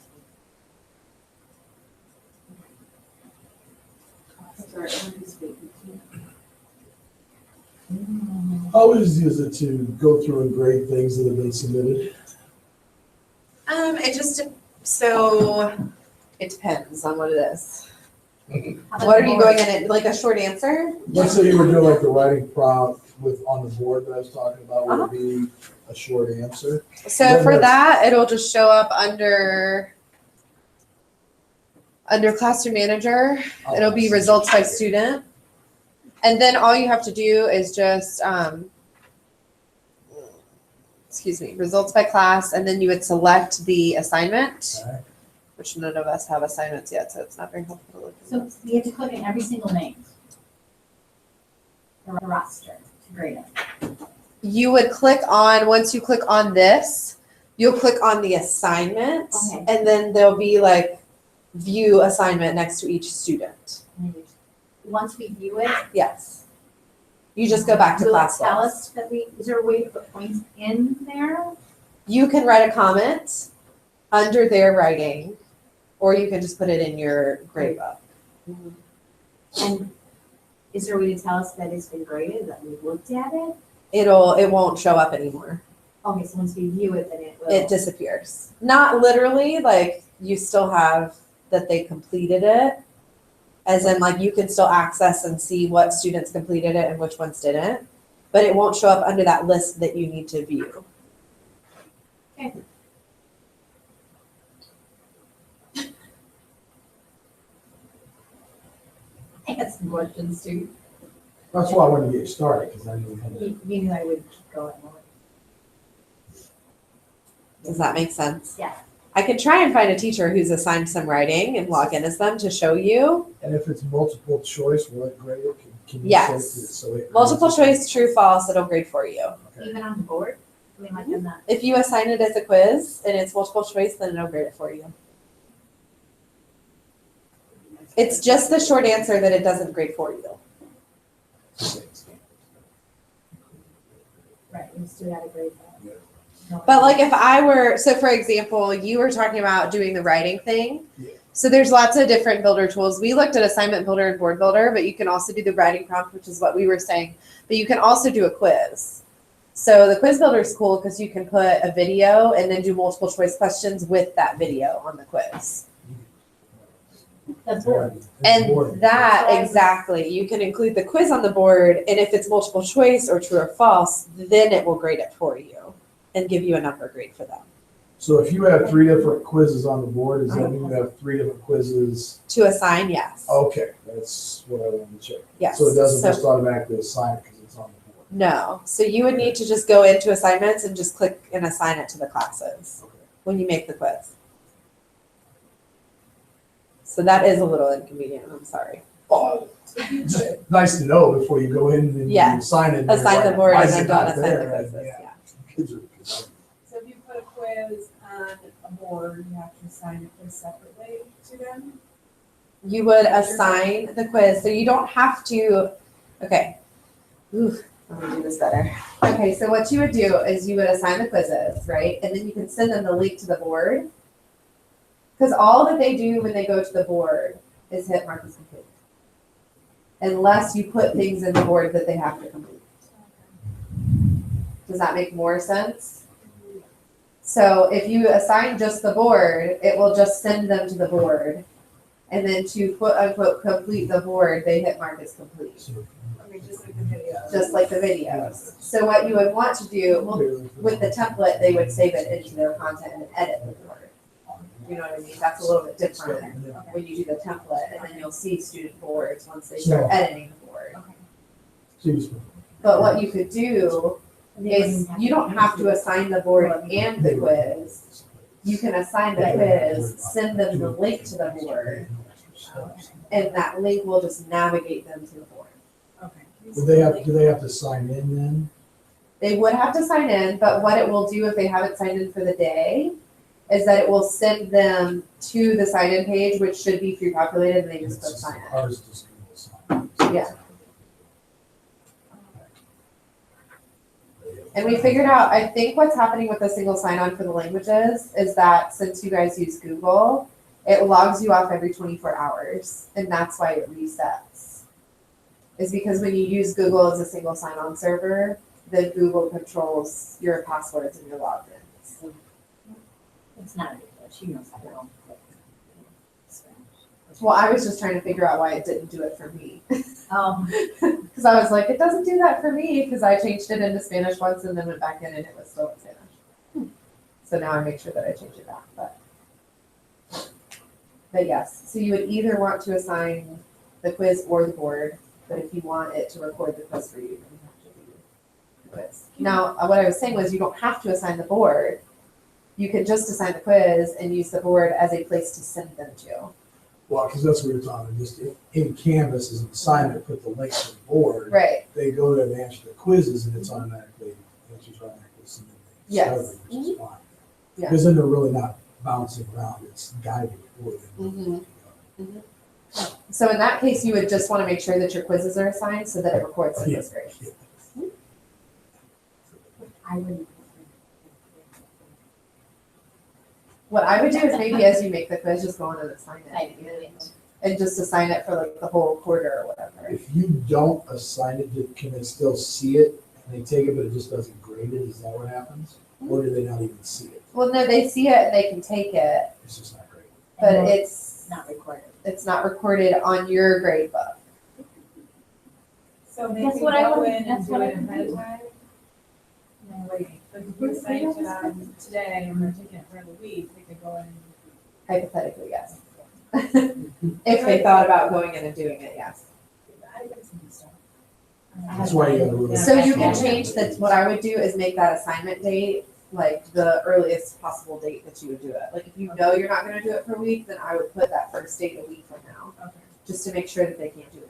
Sorry, I'm just speaking. How easy is it to go through and grade things that have been submitted? It just, so, it depends on what it is. How about What are the you board? going in it, like a short answer? Let's say you were doing like the writing prompt with, on the board that I was talking about, would it be a short answer? So for that, it'll just show up under classroom manager. It'll be results by student. And then all you have to do is just, results by class, and then you would select the assignment, Okay. which none of us have assignments yet, so it's not very helpful to look at. So we have to click on every single name. The roster to grade it. You would click on, once you click on this, you'll click on the assignment, Okay. and then there'll be like view assignment next to each student. And then once we view it. Yes. You just go back to will it class tell log. us that is there a way to put points in there? You can write a comment under their writing, or you can just put it in your grade book. And is there a way to tell us that it's been graded, that we've looked at it? It won't show up anymore. Okay, so once we view it, then it will. It disappears. Not literally, like you still have that they completed it. As in, like, you can still access and see what students completed it and which ones didn't, but it won't show up under that list that you need to view. I had some questions too. That's why I wanted to get you started, because I knew we had to. You knew I would keep going more. Does that make sense? Yeah. I could try and find a teacher who's assigned some writing and log in as them to show you. And if it's multiple choice, will it grade it? Can you Yes. say it so it Multiple grades it? choice, true, false, it'll grade for you. Okay. Even on the board? I mean, like in that. If you assign it as a quiz and it's multiple choice, then it'll grade it for you. It's just the short answer that it doesn't grade for you. Right, you still gotta grade that. No. But like if I were, so for example, you were talking about doing the writing thing. Yeah. So there's lots of different builder tools. We looked at assignment builder and board builder, but you can also do the writing prompt, which is what we were saying. But you can also do a quiz. So the quiz builder is cool because you can put a video and then do multiple choice questions with that video on the quiz. The board. And that, exactly, you can include the quiz on the board, and if it's multiple choice or true or false, then it will grade it for you and give you a number grade for them. So if you have 3 different quizzes on the board, does that mean you have 3 different quizzes? To assign, yes. Okay, that's what I wanted to check. Yes. So it doesn't So- just automatically assign it because it's on the board? No, so you would need to just go into assignments and just click and assign it to the classes Okay. when you make the quiz. So that is a little inconvenient, I'm sorry. Oh, just nice to know before you go in and you Yeah. assign it. Assign the Like, board why and is then it don't not assign there? the quizzes, Yeah. yeah. Kids are confused. So if you put a quiz on a board, you have to assign a quiz separately to them? You would assign the quiz, so you don't have to, okay. Ooh, let me do this better. Okay, so what you would do is you would assign the quizzes, right? And then you can send them the link to the board. Because all that they do when they go to the board is hit mark as complete. Unless you put things in the board that they have to complete. Does that make more sense? So if you assign just the board, it will just send them to the board. And then to quote unquote complete the board, they hit mark as complete, So, Okay, just like the video. just like the videos. So what you would want to do, well, with the template, they would save it into their content and edit the board. You know what I mean? That's a little bit different when you do the template, and then you'll see student boards once they start editing the board. So you just- But what you could do is you don't have to assign the board and the quiz. You can assign the quiz, send them the link to the board, and that link will just navigate them to the board. Okay. Do they have to sign in then? They would have to sign in, but what it will do if they haven't signed in for the day is that it will send them to the sign-in page, which should be pre-populated, and they just click sign in. Ours is just Google sign. Yeah. And we figured out, I think what's happening with the single sign-on for the languages is that since you guys use Google, it logs you off every 24 hours, and that's why it resets. Is because when you use Google as a single sign-on server, then Google controls your passwords and your logins. It's not ridiculous, she knows how to roll. Well, I was just trying to figure out why it didn't do it for me. Oh, Because I was like, it doesn't do that for me, because I changed it into Spanish once and then went back in and it was still in Spanish. So now I make sure that I change it back, but yes, so you would either want to assign the quiz or the board, but if you want it to record the quiz for you, then you have to do the quiz. Now, what I was saying was you don't have to assign the board. You can just assign the quiz and use the board as a place to send them to. Well, because that's what we were talking, just in Canvas as an assignment, put the link to the board. Right. They go there and answer the quizzes and it's automatically, answers automatically submitted. Yes. Which is fine. Yeah. Because then they're really not bouncing around, it's guided for them. Mhm. So in that case, you would just want to make sure that your quizzes are assigned so that it records the quiz grades. I wouldn't. What I would do is maybe as you make the quiz, just go on and assign it. And just assign it for like the whole quarter or whatever. If you don't assign it, can they still see it? And they take it, but it just doesn't grade it? Is that what happens? Or do they not even see it? Well, no, they see it and they can take it, It's just not graded. but It's not recorded. it's not recorded on your grade book. So they That's can what I go would- in and that's do what I it would ahead do. of time? Like, if we assign it to them today and they're taking it for the week, they could go in. Hypothetically, yes. If they thought about going in and doing it, yes. That's why you gotta really. So you can change that, what I would do is make that assignment date like the earliest possible date that you would do it. Like if you know you're not gonna do it for a week, then I would put that first date a week from now, Okay. just to make sure that they can't do it.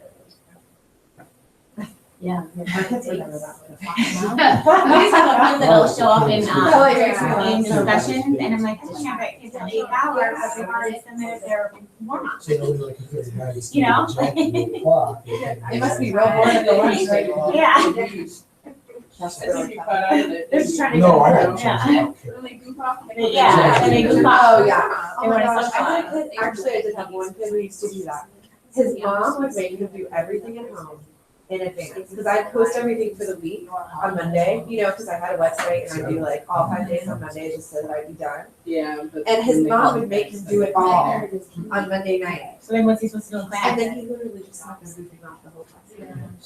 Yeah. My kids remember that. I just have a few that'll show up in, That like makes me laugh in so much. discussions, and I'm like, oh yeah, but it's only 8 hours, but they've already submitted their warm-up. So nobody like if there's a guy that's You know? standing at 12 o'clock, It must be real boring at the lunch table. Yeah. That's I really think you fun. cut out of it. They're just trying to. No, I get don't it. change Yeah. it, I don't care. When they goof off. Yeah, and they goof off. Oh, yeah. They Oh my wanna gosh, socialize. I had a kid, actually, I did have one kid who used to do that. His mom would make him do everything at home in advance, because I'd post everything for the week on Monday, you know, because I had a website and I'd do like all 5 days on Monday just so that I'd be done. Yeah. but And his when they mom come would make back, him it's do like- it all on Monday night. So then what's he supposed to do in And class? then he literally just stopped everything off the whole class.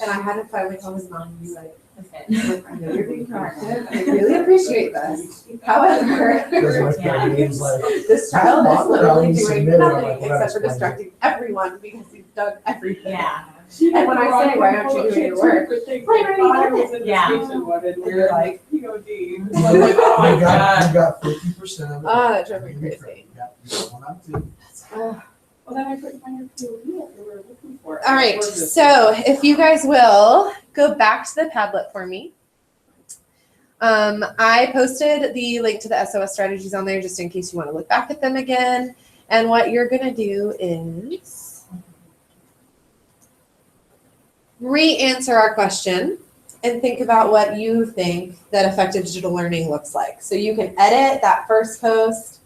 And I had to finally tell his mom, he's like, Okay. I know you're being proactive, I really appreciate this. However, Doesn't like that, he's like, this child is literally doing Submitted, I'm nothing like, well, except that's for fine. distracting everyone because he's done everything. Yeah. And when I say, why aren't you doing your work? Play Yeah. And you're like, POD. you Oh my God. got 50% of it. oh, that drove me crazy. Yeah, you got one out too. Well, then I couldn't find your POD that they were looking for. All right, so if you guys will go back to the Padlet for me. I posted the link to the SOS strategies on there just in case you want to look back at them again. And what you're going to do is re-answer our question and think about what you think that effective digital learning looks like. So you can edit that first post.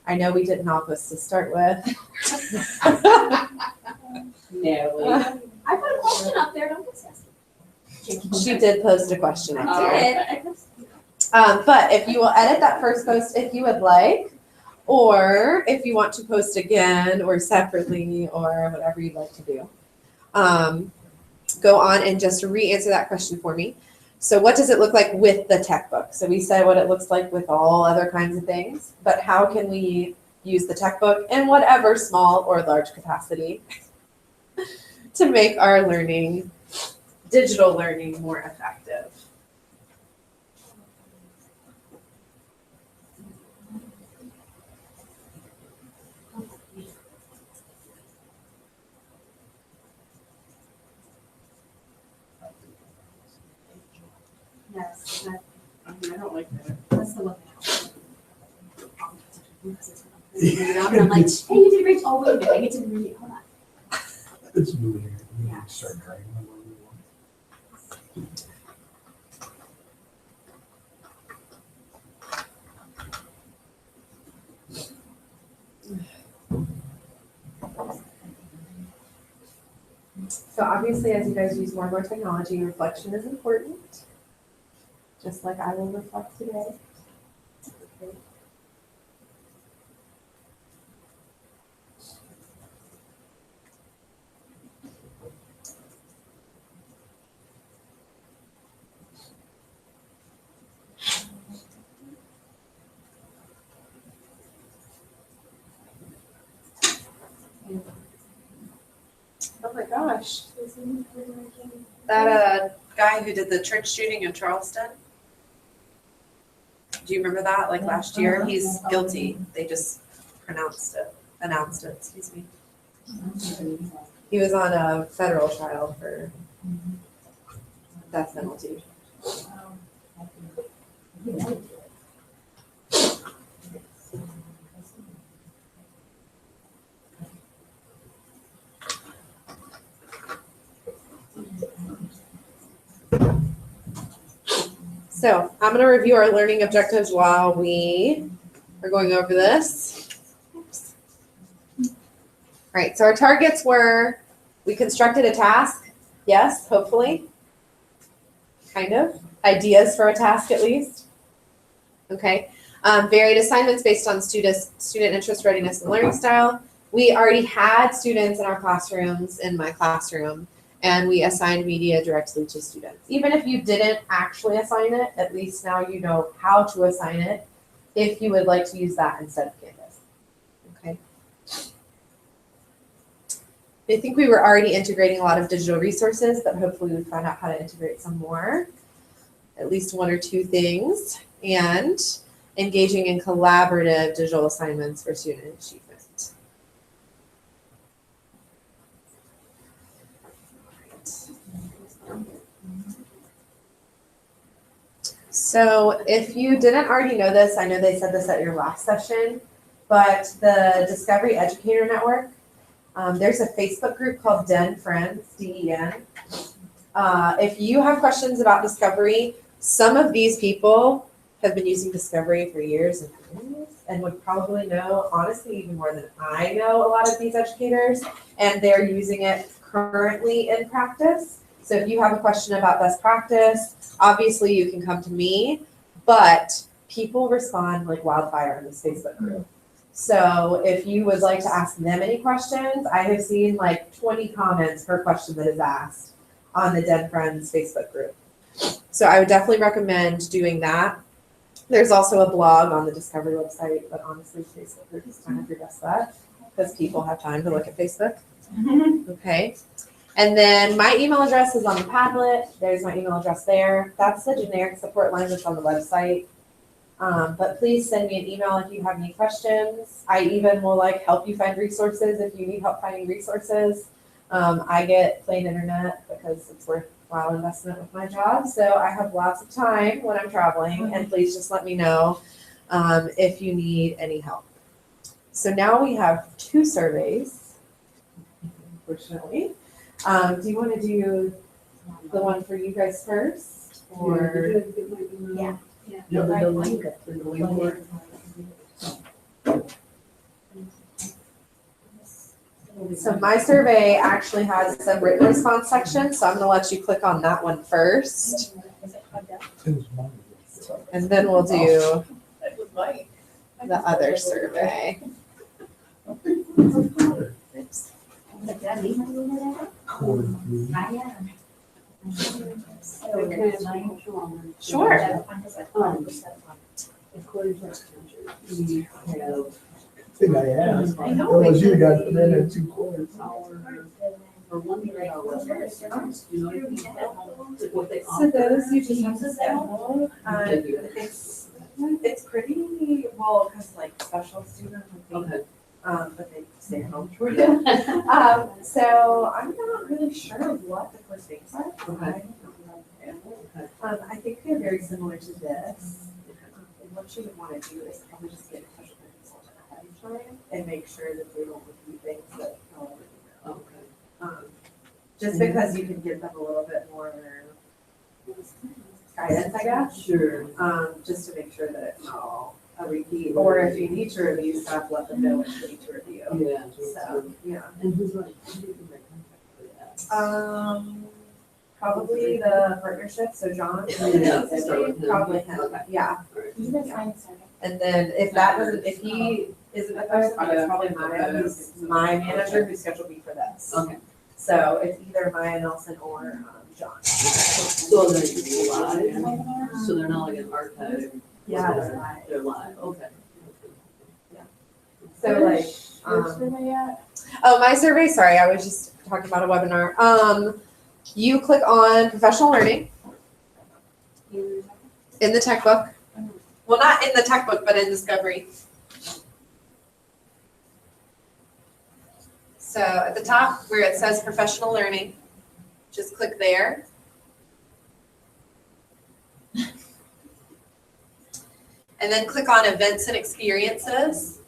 I know we didn't all post to start with. Natalie. I put a question up there, don't get sassy. She did post a question up Oh. there. But if you will edit that first post if you would like, or if you want to post again or separately or whatever you'd like to do, go on and just re-answer that question for me. So what does it look like with the tech book? So we said what it looks like with all other kinds of things, but how can we use the tech book in whatever small or large capacity to make our learning, digital learning, more effective? Yes, I don't like that. that's the one. I'm like, hey, you did great. Oh, wait a minute, I get to read it. Hold on. It's moving, we need to start dragging them. So obviously, as you guys use more and more technology, reflection is important. Just like I will reflect today. Oh my gosh. That guy who did the church shooting in Charleston. Do you remember that? Like last year, he's guilty. They just announced it, excuse me. He was on a federal trial for death penalty. So I'm going to review our learning objectives while we are going over this. Oops. All right, so our targets were, we constructed a task. Yes, hopefully. Kind of. Ideas for a task at least. Okay. Varied assignments based on student interest, readiness, and learning style. We already had students in our classrooms, in my classroom, and we assigned media directly to students. Even if you didn't actually assign it, at least now you know how to assign it if you would like to use that instead of Canvas. Okay. I think we were already integrating a lot of digital resources, but hopefully we found out how to integrate some more, at least one or two things, and engaging in collaborative digital assignments for student achievement. So if you didn't already know this, I know they said this at your last session, but the Discovery Educator Network, there's a Facebook group called Den Friends, D-E-N. If you have questions about Discovery, some of these people have been using Discovery for years and would probably know, honestly, even more than I know a lot of these educators, and they're using it currently in practice. So if you have a question about best practice, obviously you can come to me, but people respond like wildfire in this Facebook group. So if you would like to ask them any questions, I have seen like 20 comments per question that is asked on the Den Friends Facebook group. So I would definitely recommend doing that. There's also a blog on the Discovery website, but honestly, Facebook group is kind of your best bet because people have time to look at Facebook. Okay. And then my email address is on the Padlet. There's my email address there. That's the generic support line that's on the website. But please send me an email if you have any questions. I even will like help you find resources if you need help finding resources. I get plain internet because it's worthwhile investment with my job. So I have lots of time when I'm traveling, and please just let me know if you need any help. So now we have 2 surveys, unfortunately. Do you want to do the one for you guys first? Or Yeah. Yeah, Like, the like, link. so my survey actually has some written response section, so I'm going to let you click on that one first, and then we'll do the other survey. Oops. Sure. I think I asked. Otherwise you got them in at 2 quarters. So those you just have to sample. It's pretty well because like special students. Okay. But they stay home for you. So I'm not really sure what the first things are. Okay. I think they're very similar to this. And what you would want to do is probably just get in touch with your consultant ahead of time and make sure that they don't repeat things that just because you can give them a little bit more guidance, I guess. Sure. Just to make sure that it's not all a repeat, or if you need to review stuff, let them know what you need to review. Yeah. So, yeah. And who's like, Probably the partnership, so John, probably him, yeah. You can sign it, And then if that doesn't, if he isn't a person, it's probably Maya, who's my manager, who scheduled me for this. Okay. So it's either Maya Nelson or John. So they're live, so they're not like an archive? Yeah, it's live. They're live, okay. So like, oh, my survey, sorry, I was just talking about a webinar. You click on professional learning in the tech book. Well, not in the tech book, but in Discovery. So at the top where it says professional learning, just click there. And then click on events and experiences.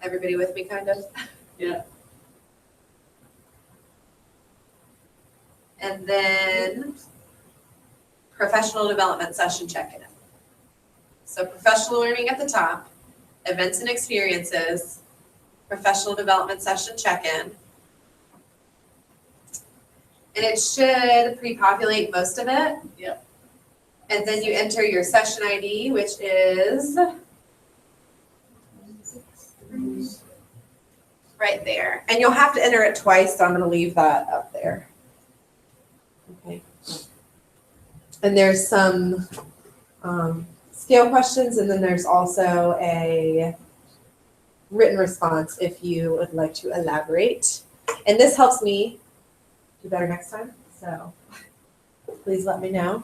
Everybody with me, kind of? Yeah. And then professional development session check-in. So professional learning at the top, events and experiences, professional development session check-in. And it should pre-populate most of it. Yep. And then you enter your session ID, which is right there. And you'll have to enter it twice, so I'm gonna leave that up there. Okay. And there's some scale questions, and then there's also a written response if you would like to elaborate. And this helps me do better next time, so please let me know.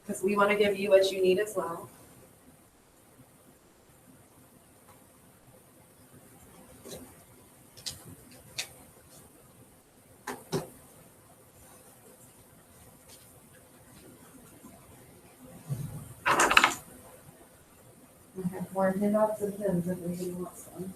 Because we want to give you what you need as well. I have more handouts and pins if anybody wants them.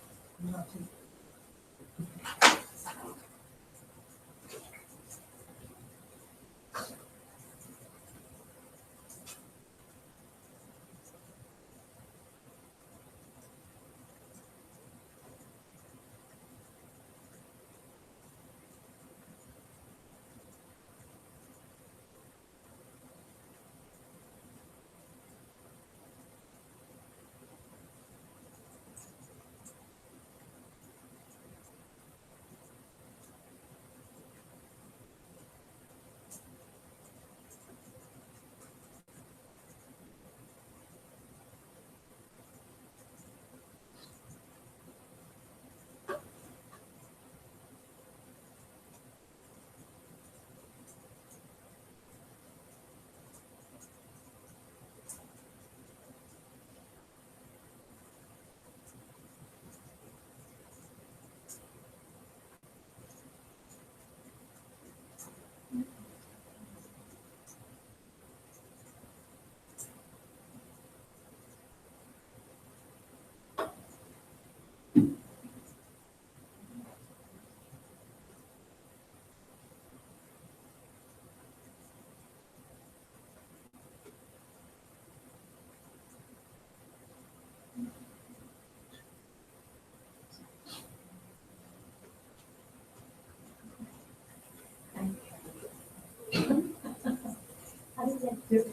How does it do?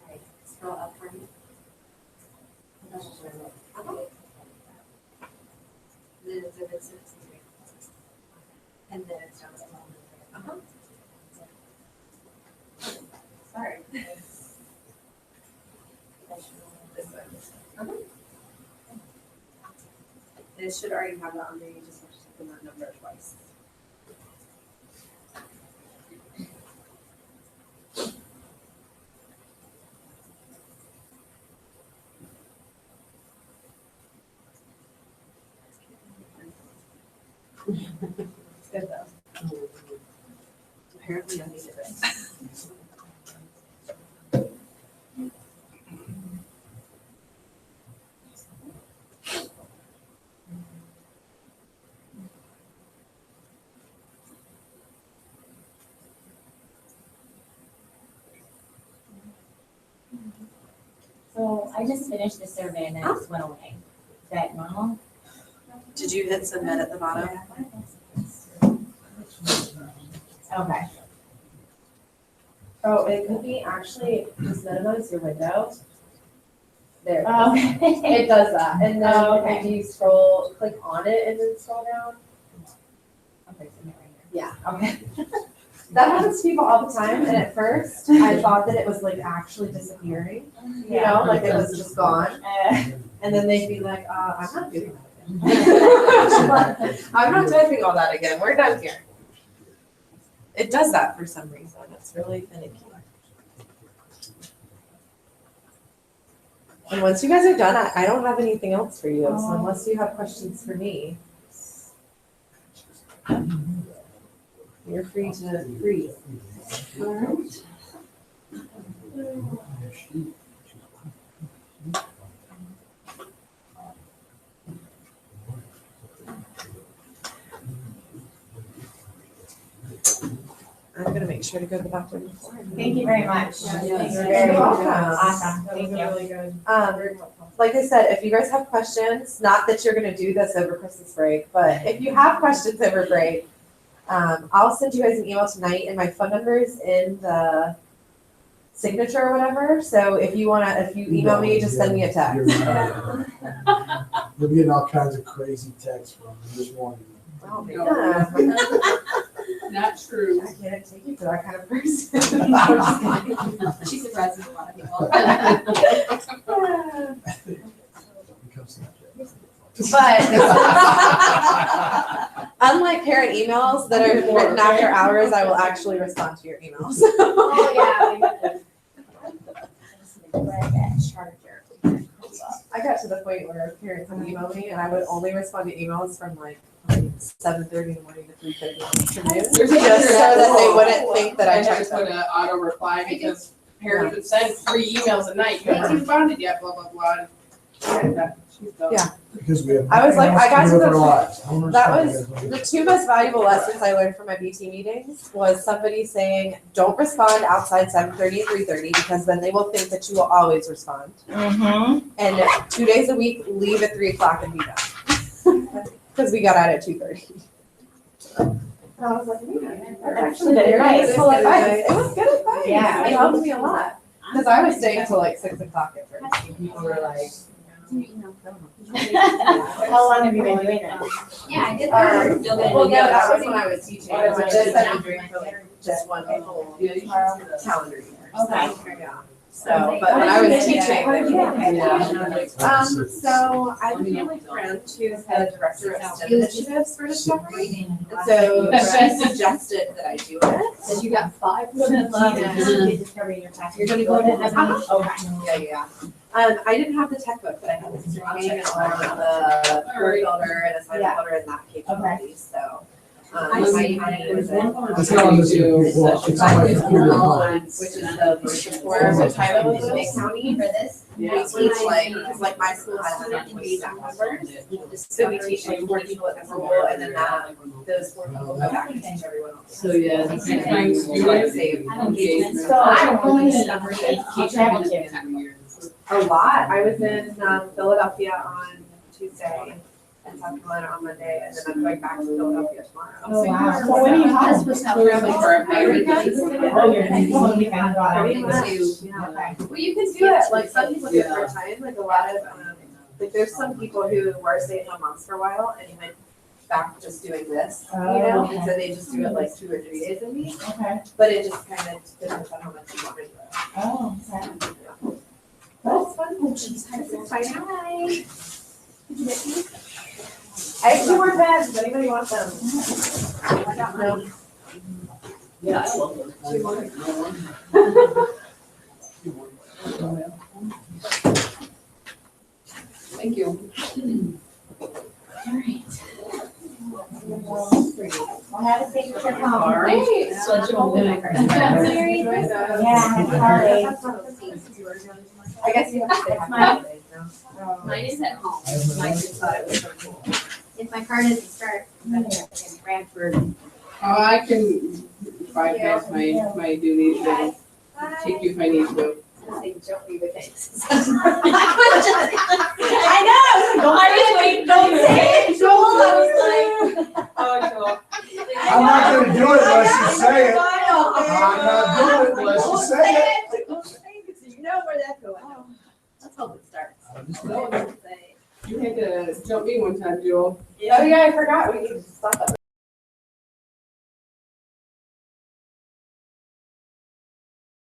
Right, scroll up for me. That's just where I look. Then it's events and experiences. And then it's down at the bottom. Sorry. This one. It should already have that on there, you just have to take the word number twice. It's good though. Apparently I needed it. So I just finished the survey and then it just went away. Is that normal? Did you hit submit at the bottom? Okay. Oh, it could be actually just minimize your window. There. Okay. It does that. And then Oh, okay. if you scroll, click on it and then scroll down. Okay, so right Yeah. here. Okay. That happens to people all the time. And at first, I thought that it was like actually disappearing. You know, like it was just gone. And then they'd be like, I'm not doing that again. I'm not typing all that again. We're done here. It does that for some reason. It's really finicky. And once you guys are done, I don't have anything else for you. So unless you have questions for me, you're free to breathe. All right. I'm gonna make sure to go to the bathroom before. Thank you very much. You're very welcome. Awesome, thank you. Like I said, if you guys have questions, not that you're gonna do this over Christmas break, but if you have questions over break, I'll send you guys an email tonight, and my phone number is in the signature or whatever. So if you email me, just send me a text. You're right. We're getting all kinds of crazy texts from this morning. Oh, yeah. Not true. I can't take you for that kind of person. She surprises a lot of people. But unlike parent emails that are written after hours, I will actually respond to your emails. Oh, yeah. I got to the point where parents would email me and I would only respond to emails from like 7:30 in the morning to 3:30 in the afternoon. Just so that they wouldn't think that I I checked just put them. an auto reply because parents would send 3 emails a night. You haven't responded yet, blah, blah, blah. She's done. Yeah. Because we have. I was like, I got to nothing else do with our the- lives. I don't that understand was you guys. The two most valuable lessons I learned from my BT meetings was somebody saying, don't respond outside 7:30 and 3:30 because then they will think that you will always respond. Mm-hmm. And 2 days a week, leave at 3 o'clock and be done. Because we got out at 2:30. And I was like, that's actually Very very nice. useful advice. It was good advice. Yeah. It helped me a lot. Because I was staying until like 6 o'clock at first. And people were like, How long have you been doing it? Yeah, I did. well, no, that was when I was teaching. It was just I've been doing for like just one whole calendar year. Okay. Yeah. So, but when I was teaching, How did you get there? yeah. So I have a family friend who's the director of STEM initiatives for Discovery. And so she suggested that I do it. So you got 5. You're gonna go to heaven? Okay. Yeah. I didn't have the tech book, but I had the streaming and all of the word builder and assignment builder and that capability, so. My county was in. It's not on this year. Well, it's on my computer. Which is the for the title of the county. For this? We teach like, because like my school has 120 staff members. So we teach like 4 people at the school and then those 4 people go back and teach everyone else. So, yeah, the same Save engagement. So I'm going to. a lot. I was in Philadelphia on Tuesday and South Carolina on Monday, and then I'm going back to Philadelphia tomorrow. Oh, wow. So when are you home? This was Probably for a parent. Oh, you're next one. You found out. Pretty much. Okay. Well, you can do it, like some people do it part time, like a lot of, like there's some people who were stay-at-home moms for a while and went back just doing this, you know, and so they just do it like 2 or 3 days a week, Okay. but it just kind of depends on how much you want to do it. Oh, okay. That's fun. It's exciting. Hi. I have 2 more pens, if anybody wants them. No. Yeah, I love those. 2 more. Thank you. Well, have a safe trip home. All right. Such a moment. Yeah, happy holidays. I guess you have to say happy holidays now. Mine is at home. I just thought it was so cool. If my car doesn't start, in Bradford. I can bypass my duties and take you if I need to. Say, don't be with thanks. I know. I was waiting. Don't say it. Joel I'm not gonna do it unless you say it. I'm not doing it unless you say it. You know where that's going. Let's hope it starts. I'm just No saying. one can say. You had to jump me one time, Jewel. Oh, yeah, I forgot. We need to stop it.